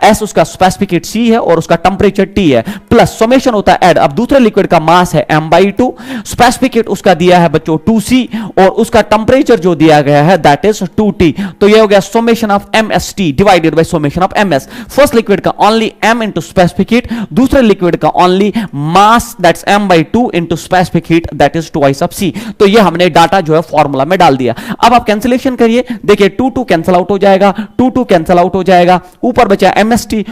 S उसका स्पेसिफिकेट C है और उसका टेंपरेचर T है, प्लस समेशन होता है ऐड। अब दूसरे लिक्विड का मास है M/2, स्पेसिफिकेट उसका दिया है बच्चों 2C और उसका टेंपरेचर जो दिया गया है दैट इज 2T। तो ये हो गया summation of MST divided by summation of MS। First liquid का ओनली M इनटू स्पेसिफिकेट, दूसरे लिक्विड का only mass that's M/2 into specific heat that is twice of C। तो ये हमने डाटा जो है फॉर्मूला में डाल दिया। अब आप कैंसिलेशन करिए, देखिए 2 कैंसिल आउट हो जाएगा, 2 कैंसिल आउट हो जाएगा, ऊपर बचा MST,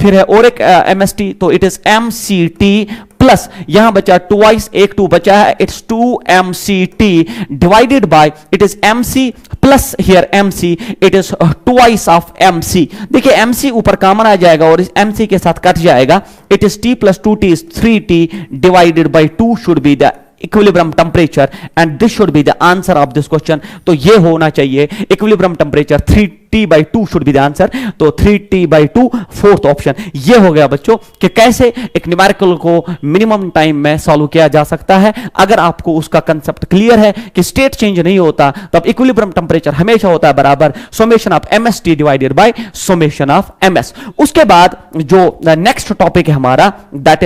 फिर है और एक MST, तो इट इज MCT प्लस यहां बचा ट्वाइस, एक 2 बचा है, it's 2MCT divided by it is MC plus here MC, it is twice of MC। देखिए MC ऊपर कॉमन आ जाएगा और इस MC के साथ कट जाएगा, it is T plus 2T is 3T divided by 2 should be the equilibrium temperature and this should be the answer of this question. तो ये होना चाहिए equilibrium temperature 3T/2 should be the answer. तो 3T/2 fourth option. ये हो गया बच्चों कि कैसे एक न्यूमेरिकल को मिनिमम टाइम में सॉल्व किया जा सकता है। अगर आपको उसका कंसेप्ट क्लियर है कि स्टेट चेंज नहीं होता, तब इक्विलिब्रियम टेंपरेचर हमेशा होता है बराबर summation of MST divided by summation of MS। उसके बाद जो नेक्स्ट टॉपिक है हमारा that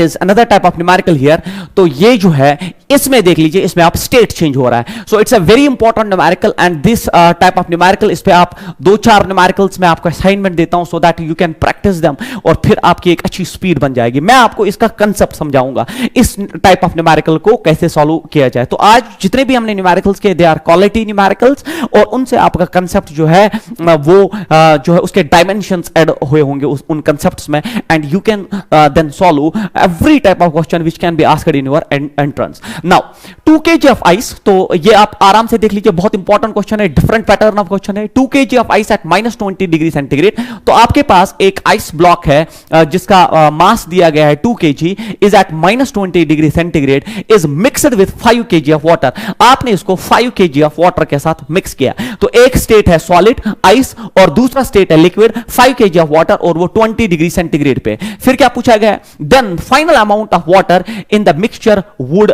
is another type of numerical here. तो ये जो है इसमें देख लीजिए, इसमें आप स्टेट चेंज हो रहा है। So it's a very important numerical and this type of numerical, इस पे आप 2-4 न्यूमेरिकल्स में आपको असाइनमेंट देता हूं so that you can practice them और फिर आपकी एक अच्छी स्पीड बन जाएगी। मैं आपको इसका कंसेप्ट समझाऊंगा, इस टाइप ऑफ न्यूमेरिकल को कैसे सॉल्व किया जाए। तो आज जितने भी हमने न्यूमेरिकल्स के, दे आर क्वालिटी न्यूमेरिकल्स और उनसे आपका कंसेप्ट जो है वो जो है उसके डायमेंशंस ऐड हुए होंगे उन कंसेप्ट्स में and you can then solve every type of question which can be asked in your entrance. Now 2 kg of ice, तो ये आप आराम से देख लीजिए, बहुत इंपॉर्टेंट क्वेश्चन है, डिफरेंट पैटर्न ऑफ क्वेश्चन है। 2 kg of ice at -20 degree centigrade. तो आपके पास एक आइस ब्लॉक है जिसका मास दिया गया है 2 kg is at -20 degree centigrade, is mixed with 5 kg of water. आपने इसको 5 kg ऑफ वाटर के साथ मिक्स किया। तो एक स्टेट है सॉलिड आइस और दूसरा स्टेट है लिक्विड, 5 kg ऑफ वाटर और वो 20 डिग्री सेंटीग्रेड पे। फिर क्या पूछा गया, then final amount of water in the mixture would,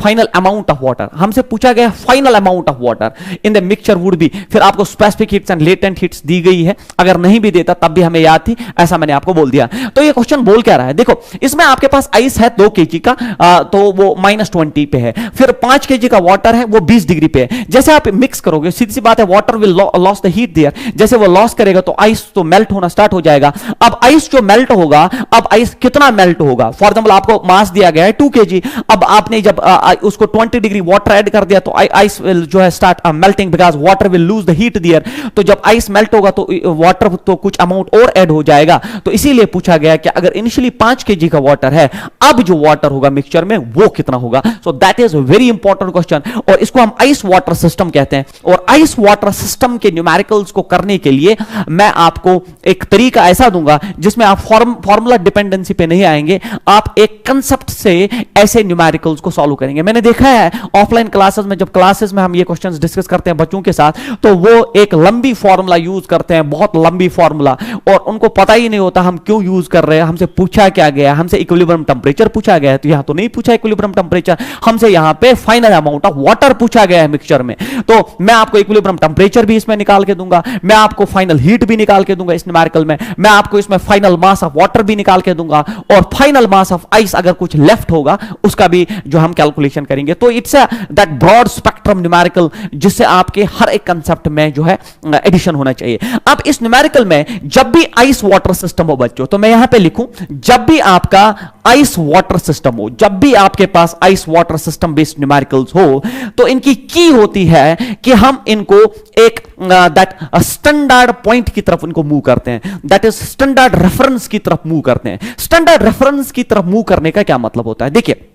final amount of water हमसे पूछा गया, final amount of water in the mixture would be. फिर आपको specific heats and latent heats दी गई है, अगर नहीं भी देता तब भी हमें याद थी, ऐसा मैंने आपको बोल दिया। तो ये क्वेश्चन बोल क्या रहा है, देखो इसमें आपके पास आइस है 2 kg का, तो वो -20 पे है, फिर 5 kg का वाटर है वो 20 डिग्री पे है। जैसे आप मिक्स करोगे, सीधी सी बात है, water will loss the heat there, जैसे वो लॉस करेगा तो आइस तो मेल्ट होना स्टार्ट हो जाएगा। अब आइस जो मेल्ट होगा, अब आइस कितना मेल्ट होगा, फॉर एग्जांपल आपको मास दिया गया है 2 kg, अब आपने जब उसको 20 डिग्री वाटर ऐड कर दिया तो आइस विल जो है start melting because water will lose the heat there. तो जब आइस मेल्ट होगा तो वाटर तो कुछ अमाउंट और ऐड हो जाएगा। तो इसीलिए पूछा गया कि अगर इनिशियली 5 kg का वाटर है, अब जो वाटर होगा मिक्सचर में वो कितना होगा। So that is very important question और इसको हम आइस वाटर सिस्टम कहते हैं। और आइस वाटर सिस्टम के न्यूमेरिकल्स को करने के लिए मैं आपको एक तरीका ऐसा दूंगा जिसमें आप फॉर्मूला डिपेंडेंसी पे नहीं आएंगे, आप एक कंसेप्ट से ऐसे न्यूमेरिकल्स को सॉल्व करेंगे। मैंने देखा है ऑफलाइन क्लासेस में, जब क्लासेस में हम ये क्वेश्चंस डिस्कस करते हैं बच्चों के साथ, तो वो एक लंबी फॉर्मूला यूज करते हैं, बहुत लंबी फॉर्मूला, और उनको पता ही नहीं होता हम क्यों यूज कर रहे हैं, हमसे पूछा क्या गया, हमसे इक्विलिब्रियम टेंपरेचर पूछा गया है, तो यहां तो नहीं पूछा इक्विलिब्रियम टेंपरेचर, हमसे यहां पे फाइनल अमाउंट ऑफ वाटर पूछा गया है मिक्सचर में। तो मैं आपको इक्विलिब्रियम टेम्परेचर भी इसमें निकाल के दूंगा, मैं आपको फाइनल हीट भी निकाल के दूंगा इस न्यूमेरिकल में, मैं आपको इसमें फाइनल मास ऑफ वाटर भी निकाल के दूंगा, और फाइनल मास ऑफ आइस अगर कुछ लेफ्ट होगा उसका भी जो हम कैलकुलेशन करेंगे। तो it's that broad spectrum numerical जिससे आपके हर एक कंसेप्ट में जो है एडिशन होना चाहिए। अब इस न्यूमेरिकल में जब भी आइस वाटर सिस्टम हो बच्चों, तो मैं यहां पे लिखूं जब भी आपका आइस वाटर सिस्टम हो, जब भी आपके पास ice water system based numericals हो, तो इनकी की होती है कि हम इनको एक दैट स्टैंडर्ड पॉइंट की तरफ इनको मूव करते हैं, दैट इज स्टैंडर्ड रेफरेंस की तरफ मूव करते हैं। स्टैंडर्ड रेफरेंस की तरफ मूव करने का क्या मतलब होता है? देखिए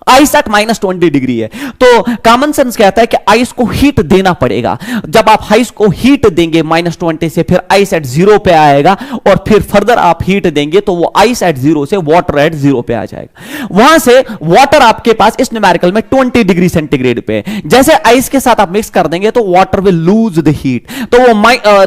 आइस एट -20 डिग्री है, तो कॉमन सेंस कहता है कि आइस को हीट देना पड़ेगा। जब आप आइस को हीट देंगे -20 से, फिर आइस एट 0 पे आएगा, और फिर फर्दर आप हीट देंगे तो वो आइस एट 0 से वाटर एट 0 पे आ जाएगा। वहां से वाटर आपके पास इस न्यूमेरिकल में 20 डिग्री सेंटीग्रेड पे, जैसे आइस के साथ आप मिक्स कर देंगे तो water will lose the heat, तो वो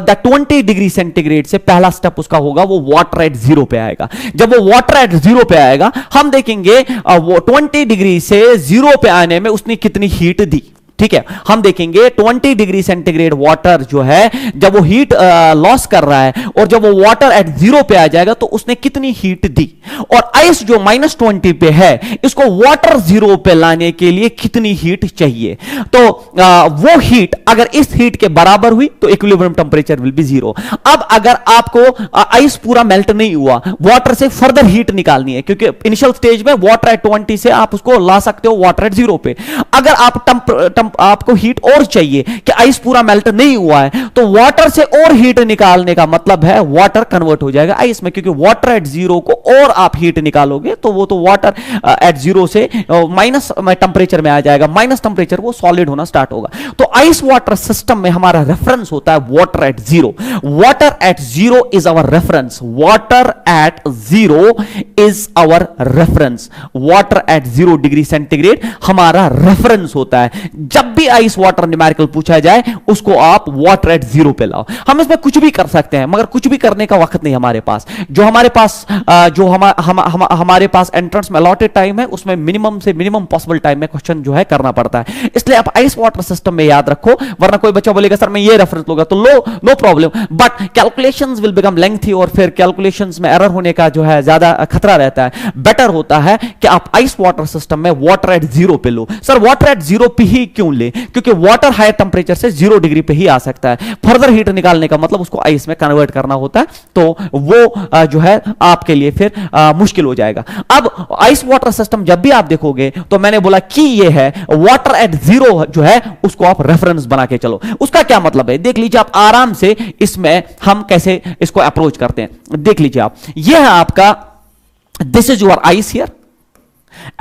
20 डिग्री सेंटीग्रेड से पहला स्टेप उसका होगा वो वाटर एट 0 पे आएगा। जब वो वाटर एट 0 पे आएगा, हम देखेंगे वो 20 डिग्री से 0 पे आने में उसने कितनी हीट दी। ठीक है, हम देखेंगे 20 डिग्री सेंटीग्रेड वाटर जो है जब वो हीट लॉस कर रहा है, और जब वो वाटर एट 0 पे आ जाएगा तो उसने कितनी हीट दी, और आइस जो -20 पे है इसको वाटर 0 पे लाने के लिए कितनी हीट चाहिए। तो वो हीट अगर इस हीट के बराबर हुई तो इक्विलिब्रियम टेंपरेचर विल बी 0। अब अगर आपको आइस पूरा मेल्ट नहीं हुआ, वाटर से फर्दर हीट निकालनी है, क्योंकि इनिशियल स्टेज में वाटर एट 20 से आप उसको ला सकते हो वाटर एट 0 पे। अगर आप आपको हीट और चाहिए कि आइस पूरा मेल्ट नहीं हुआ है, तो वाटर से और हीट निकालने का मतलब है वाटर कन्वर्ट हो जाएगा आइस में, क्योंकि वाटर एट 0 को और आप हीट निकालोगे तो वो तो वाटर एट 0 से माइनस टेंपरेचर में आ जाएगा, माइनस टेंपरेचर वो सॉलिड होना स्टार्ट होगा। तो आइस वाटर सिस्टम में हमारा रेफरेंस होता है water at 0। Water at 0 is our reference, water at 0 is our reference, water at 0 degree centigrade हमारा रेफरेंस होता है। जब भी आइस वाटर न्यूमेरिकल पूछा जाए उसको आप वाटर एट 0 पे लाओ। हम इसमें कुछ भी कर सकते हैं, मगर कुछ भी करने का वक्त नहीं हमारे पास। जो हमारे पास हमारे पास एंट्रेंस में अलॉटेड टाइम है, उसमें मिनिमम से मिनिमम पॉसिबल टाइम में क्वेश्चन जो है करना पड़ता है। इसलिए आप आइस वाटर सिस्टम में याद रखो, वरना कोई बच्चा बोलेगा सर मैं ये रेफरेंस लूंगा, तो लो, no problem, but calculations will become lengthy, और फिर कैलकुलेशंस में एरर होने का जो है ज्यादा खतरा रहता है। बेटर होता है कि आप आइस वाटर सिस्टम में वाटर एट 0 पे लो। सर वाटर एट 0 पे ही क्यों ले? क्योंकि वाटर हायर टेंपरेचर से 0 डिग्री पे ही आ सकता है, फर्दर हीट निकालने का मतलब उसको आइस में कन्वर्ट करना होता है, तो वो जो है आपके लिए फिर मुश्किल हो जाएगा। अब आइस वाटर सिस्टम जब भी आप देखोगे तो मैंने बोला कि ये है वाटर एट 0 जो है उसको आप रेफरेंस बना के चलो। उसका क्या मतलब है देख लीजिए आप आराम से, इसमें हम कैसे इसको अप्रोच करते हैं देख लीजिए आप। यह है आपका, this is your eyes here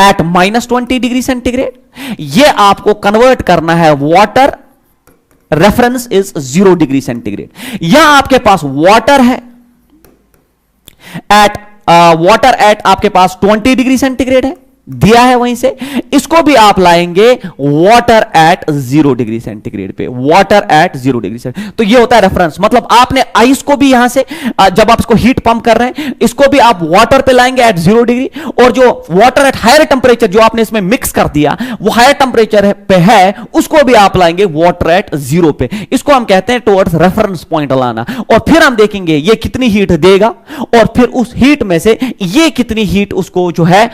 eight -20 degree centigrade. यह आपको कन्वर्ट करना है water, reference is 0 degree centigrade. यहां आपके पास वाटर है एट वाटर एट आपके पास 20 डिग्री सेंटीग्रेड है, दिया है वहीं से। इसको भी आप लाएंगे वाटर एट 0 डिग्री सेंटीग्रेड पे, वाटर एट 0 डिग्री सेंटीग्रेड। तो ये होता है रेफरेंस, मतलब आपने आइस को भी यहां से जब आप इसको हीट पंप कर रहे हैं, इसको भी आप वाटर पे लाएंगे एट 0 डिग्री, और जो वाटर एट हायर टेंपरेचर जो आपने इसमें मिक्स कर दिया वो हायर टेंपरेचर पे है, उसको भी आप लाएंगे वाटर एट 0 पे। इसको हम कहते हैं टुवर्ड्स रेफरेंस पॉइंट लाना। और फिर हम देखेंगे ये कितनी हीट देगा, और फिर उस हीट में से ये कितनी हीट उसको जो है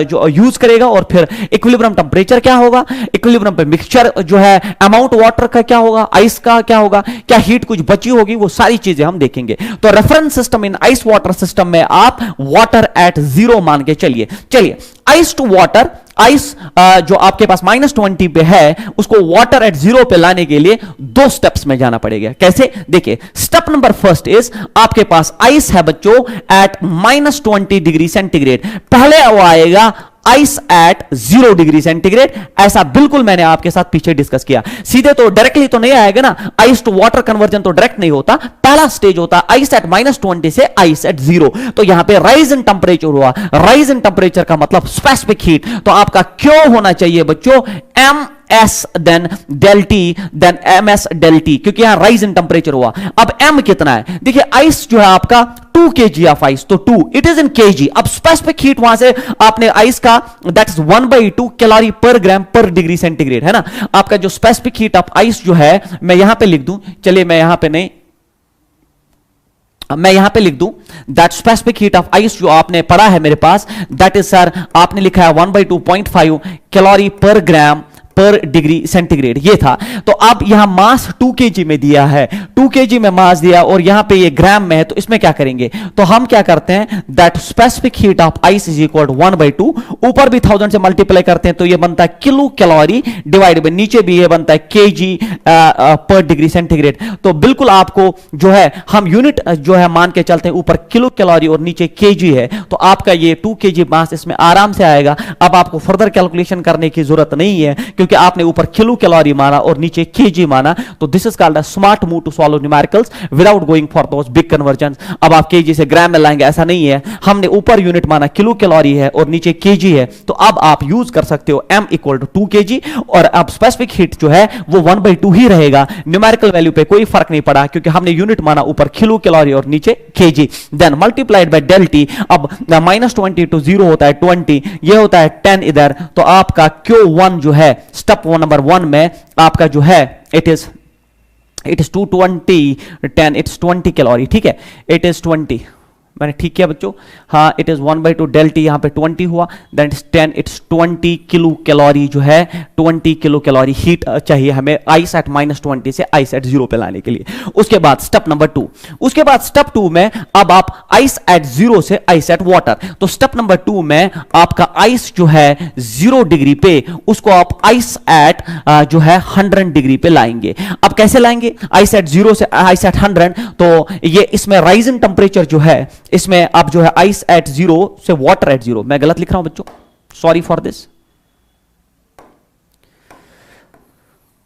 जो यूज करेगा, और फिर इक्विलिब्रियम टेंपरेचर क्या होगा, इक्विलिब्रियम पे मिक्सचर जो है अमाउंट वाटर का क्या होगा, आइस का क्या होगा, क्या हीट कुछ बची होगी, वो सारी चीजें हम देखेंगे। तो reference system in ice water system में आप वाटर एट 0 मान के चलिए। आइस टू वाटर, आइस जो आपके पास -20 पे है उसको वाटर एट 0 पे लाने के लिए 2 स्टेप्स में जाना पड़ेगा। कैसे देखिए, स्टेप नंबर फर्स्ट इज आपके पास आइस है बच्चों एट -20 डिग्री सेंटीग्रेड। पहले वो आएगा आइस एट 0 डिग्री सेंटीग्रेड, ऐसा बिल्कुल मैंने आपके साथ पीछे डिस्कस किया। सीधे तो डायरेक्टली तो नहीं आएगा ना, आइस टू वाटर कन्वर्जन तो डायरेक्ट नहीं होता, पहला स्टेज होता आइस एट -20 से आइस एट 0। तो यहां पे राइज इन टेंपरेचर हुआ, राइज इन टेंपरेचर का मतलब स्पेसिफिक हीट। तो आपका क्यों होना चाहिए बच्चों M S then del T then M S del T, क्योंकि यहां राइज इन टेंपरेचर हुआ। अब एम कितना है देखिए, आइस जो है आपका 2 2 kg ऑफ आइस, तो 2 इट इज इन kg। अब स्पेसिफिक हीट वहां से आपने आइस का that is 1/2 calorie per gram per degree centigrade, है ना। आपका जो स्पेसिफिक हीट ऑफ आइस जो है मैं यहां पे लिख दूं, चलिए मैं यहां पे नहीं, मैं यहां पे लिख दूं that specific heat of ice जो आपने पढ़ा है मेरे पास, दैट इज सर आपने लिखा है 1/2.5 calorie per gram per degree centigrade, ये था। तो अब यहां मास 2 kg में दिया है, 2 kg में मास दिया और यहां पे ये ग्राम में है, तो इसमें क्या करेंगे, तो हम क्या करते हैं that specific heat of ice is equal to 1/2, ऊपर भी 1000 से मल्टीप्लाई करते हैं तो ये बनता है किलो कैलोरी डिवाइड बाय, नीचे भी ये बनता है kg पर डिग्री सेंटीग्रेड। तो बिल्कुल आपको जो है हम यूनिट जो है मान के चलते हैं, ऊपर किलो कैलोरी और नीचे kg है, तो आपका ये 2 kg मास इसमें आराम से आएगा। अब आपको फर्दर कैलकुलेशन करने की जरूरत नहीं है क्योंकि आपने ऊपर किलो कैलोरी माना और नीचे kg माना। तो this is called a smart move to solve numericals without going for those big conversion. अब आप kg से ग्राम में लाएंगे ऐसा नहीं है, हमने ऊपर यूनिट माना किलो कैलोरी है और नीचे kg है, तो अब आप यूज कर सकते हो m इक्वल टू 2 kg और अब स्पेसिफिक हीट जो है वो 1/2 ही रहेगा, न्यूमेरिकल वैल्यू पे कोई फर्क नहीं पड़ा क्योंकि हमने यूनिट माना ऊपर किलो कैलोरी और नीचे kg, then multiplied by del T. अब -20 टू 0 होता है 20, ये होता है 10 इधर, तो आपका Q1 जो है स्टेप नंबर 1 में आपका जो है इट इज 220 10 इट्स 20 कैलोरी, ठीक है, इट इज 20, मैंने ठीक किया बच्चों, हाँ इट इज 1/2 डेल टी, यहां पे 20 हुआ, then it's 10 it's 20 kilo calorie जो है 20 किलो कैलोरी हीट चाहिए हमें आइस एट -20 से आइस एट 0 पे लाने के लिए। उसके बाद स्टेप नंबर 2, उसके बाद स्टेप 2 में अब आप आइस एट 0 से आइस एट वाटर, तो स्टेप नंबर 2 में आपका आइस जो है 0 डिग्री पे उसको आप आइस एट जो है 100 डिग्री पे लाएंगे। अब कैसे लाएंगे आइस एट 0 से आइस एट 100, तो ये इसमें राइज इन टेंपरेचर जो है इसमें आप जो है आइस एट 0 से वाटर एट 0, मैं गलत लिख रहा हूं बच्चों, सॉरी फॉर दिस,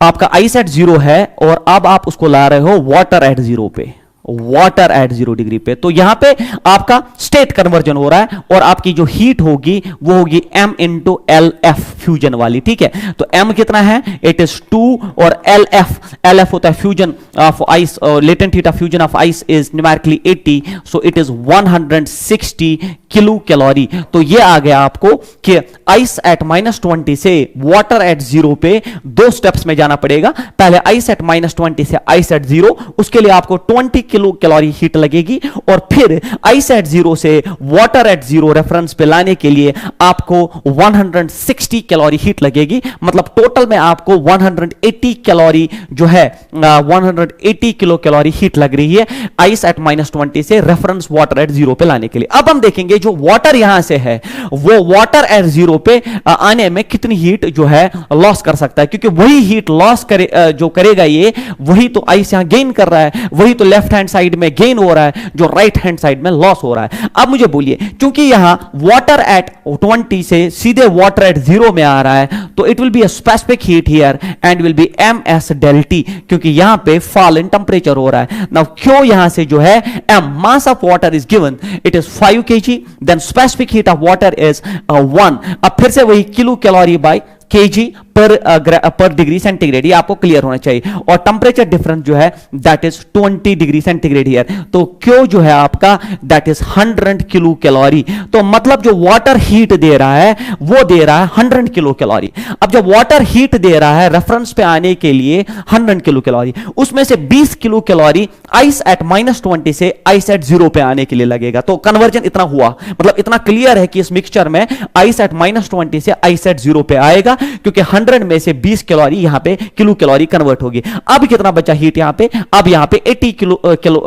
आपका आइस एट 0 है और अब आप उसको ला रहे हो वाटर एट 0 पे, वाटर एट 0 डिग्री पे, तो यहां पे आपका स्टेट कन्वर्जन हो रहा है और आपकी जो हीट होगी वो होगी m इंटू LF फ्यूजन वाली, ठीक है। तो m कितना है, इट इज 2 और LF होता है fusion of ice, latent heat of fusion of ice is numerically 80, so it is 160 kilo calorie. तो ये आ गया आपको कि आइस एट -20 से वाटर एट 0 पे 2 स्टेप्स में जाना पड़ेगा। पहले आइस एट -20 से आइस एट 0, उसके लिए आपको 20 किलो कैलोरी हीट लगेगी और फिर आइस एट 0 से वाटर एट 0 रेफरेंस पे लाने के लिए आपको 160 कैलोरी हीट लगेगी। मतलब टोटल में आपको 180 कैलोरी जो है 180 किलो कैलोरी हीट लग रही है आइस एट -20 से रेफरेंस वाटर एट 0 पे लाने के लिए। अब हम देखेंगे जो वाटर यहां से है वो वाटर एट 0 पे आने में कितनी हीट जो है लॉस कर सकता है, क्योंकि वही हीट लॉस जो करेगा ये वही तो आइस यहां गेन कर रहा है, वही तो लेफ्ट हैंड साइड में गेन हो रहा है जो राइट हैंड साइड में लॉस हो रहा है। अब मुझे बोलिए, क्योंकि यहां वाटर एट 20 से सीधे वाटर एट 0 में आ रहा है, तो it will be a specific heat here and will be ms del T, क्योंकि यहां पे फॉल इन टेंपरेचर हो रहा है। नाउ क्यों यहां से जो है m mass of water is given, it is 5 kg, then specific heat of water is 1। अब फिर से वही किलो कैलोरी बाय kg पर डिग्री सेंटीग्रेड, ये आपको क्लियर होना चाहिए। और टेंपरेचर डिफरेंस जो है that is 20 degree centigrade here, तो क्यों जो है आपका दैट इज 100 किलो कैलोरी। तो मतलब जो वाटर हीट दे रहा है वो दे रहा है 100 किलो कैलोरी। अब जब वाटर हीट दे रहा है रेफरेंस पे आने के लिए 100 किलो कैलोरी, उसमें से 20 किलो कैलोरी आइस एट -20 से आइस एट 0 पे आने के लिए लगेगा। तो कन्वर्जन इतना हुआ, मतलब इतना क्लियर है कि इस मिक्सचर में आइस एट -20 से आइस एट 0 पे आएगा, क्योंकि 100 में से 20 कैलोरी यहां पे किलो कैलोरी कन्वर्ट होगी। अब कितना बचा हीट यहां पे, अब यहां पे 80 किलो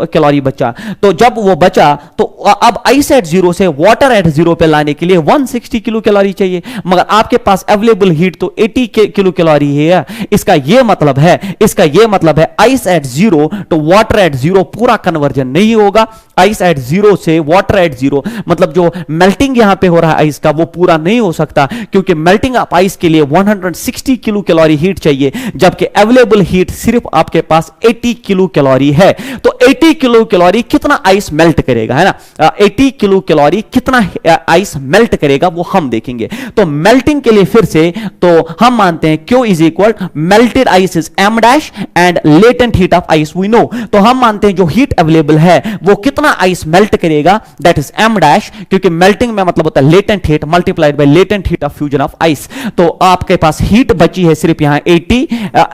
कैलोरी बचा। तो जब वो बचा तो अब आइस एट 0 से वाटर एट 0 पे लाने के लिए 160 किलो कैलोरी चाहिए, मगर आपके पास अवेलेबल हीट तो 80 किलो कैलोरी है। इसका ये मतलब है ice at 0 to water at 0 पूरा कन्वर्जन नहीं होगा। आइस एट 0 से वाटर एट 0 मतलब जो मेल्टिंग यहां पे हो रहा है आइस का वो पूरा नहीं हो सकता, क्योंकि मेल्टिंग ऑफ आइस के लिए 160 60 किलो कैलोरी हीट चाहिए, जबकि अवेलेबल हीट सिर्फ आपके पास 80 किलो कैलोरी है। तो 80 किलो कैलोरी कितना आइस मेल्ट करेगा, है ना, 80 किलो कैलोरी कितना आइस मेल्ट करेगा वो हम देखेंगे। तो मेल्टिंग के लिए फिर से तो हम मानते हैं Q is equal melted ice is m dash and latent heat of ice we know. तो हम मानते हैं जो हीट अवेलेबल है वो कितना आइस मेल्ट करेगा, दैट इज m डैश, क्योंकि मेल्टिंग में मतलब होता है latent heat multiplied by latent heat of fusion of ice. तो आपके पास हीट बची है सिर्फ यहां 80,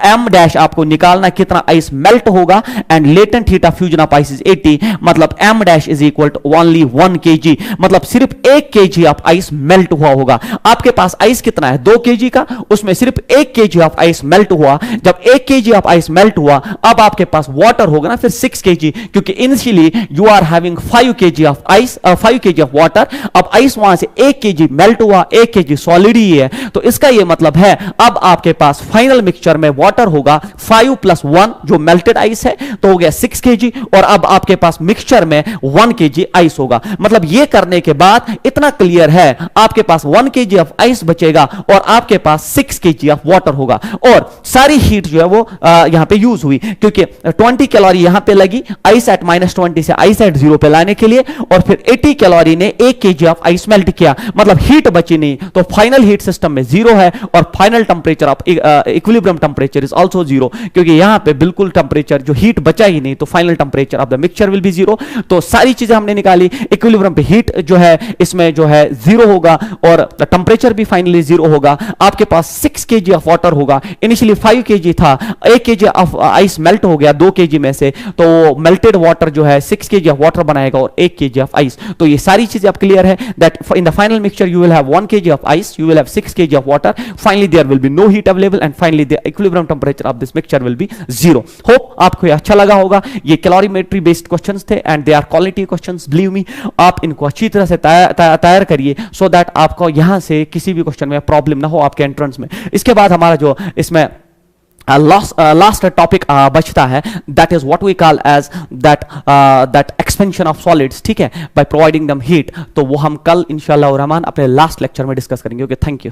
m डैश आपको निकालना कितना आइस मेल्ट होगा and latent heat of fusion of ice is 80, मतलब m dash is equal to only 1 kg, मतलब सिर्फ 1 kg ऑफ आइस मेल्ट हुआ होगा। आपके पास आइस कितना है 2 kg का, उसमें सिर्फ 1 kg ऑफ आइस मेल्ट हुआ। जब 1 kg ऑफ आइस मेल्ट हुआ, अब आपके पास वाटर होगा ना फिर 6 kg, क्योंकि initially you are having 5 kg of ice, 5 kg of water. अब आइस वहां से 1 kg मेल्ट हुआ, 1 kg सॉलिड ही है, तो इसका यह मतलब है अब आपके पास फाइनल मिक्सचर में वाटर होगा 5 + 1 जो मेल्टेड आइस है, तो हो गया 6 kg, और अब आपके पास मिक्सचर में 1 kg आइस होगा। मतलब यह करने के बाद इतना क्लियर है, आपके पास 1 kg ऑफ आइस बचेगा और आपके पास 6 kg ऑफ वाटर होगा, और सारी हीट जो है वो यहां पे यूज हुई, क्योंकि 20 कैलोरी यहां पे लगी आइस एट -20 से आइस एट 0 पे लाने के लिए, और फिर 80 कैलोरी ने 1 kg ऑफ आइस मेल्ट किया, मतलब हीट बची नहीं। तो फाइनल हीट सिस्टम में 0 है और final temperature of equilibrium temperature is also 0, क्योंकि यहां पे बिल्कुल टेंपरेचर जो हीट बचा ही नहीं, तो final temperature of the mixture will be 0। तो सारी चीजें हमने निकाली, इक्विलिब्रियम पे हीट जो है इसमें जो है 0 होगा और टेंपरेचर भी फाइनली 0 होगा। आपके पास 6 kg ऑफ वाटर होगा, इनिशियली 5 kg था, 1 kg ऑफ आइस मेल्ट हो गया 2 kg में से, तो मेल्टेड वाटर जो है 6 kg ऑफ वाटर बनाएगा और 1 kg ऑफ आइस। तो ये सारी चीजें आप क्लियर है that in the final mixture you will have 1 kg of ice, you will have 6 kg of water, finally there will be no heat available and finally the equilibrium temperature of this mixture will be 0। Hope आपको ये अच्छा लगा होगा। ये calorimetry based questions थे and they are quality questions, believe me. आप इनको अच्छी तरह से तैयार करिए सो दैट आपको यहां से किसी भी क्वेश्चन में प्रॉब्लम ना हो आपके एंट्रेंस में। इसके बाद हमारा जो इसमें लास्ट टॉपिक बचता है, that is what we call as that expansion of solids, ठीक है, बाय प्रोवाइडिंग देम हीट। तो वो हम कल इंशाल्लाह रहमान अपने लास्ट लेक्चर में डिस्कस करेंगे। Okay, thank you.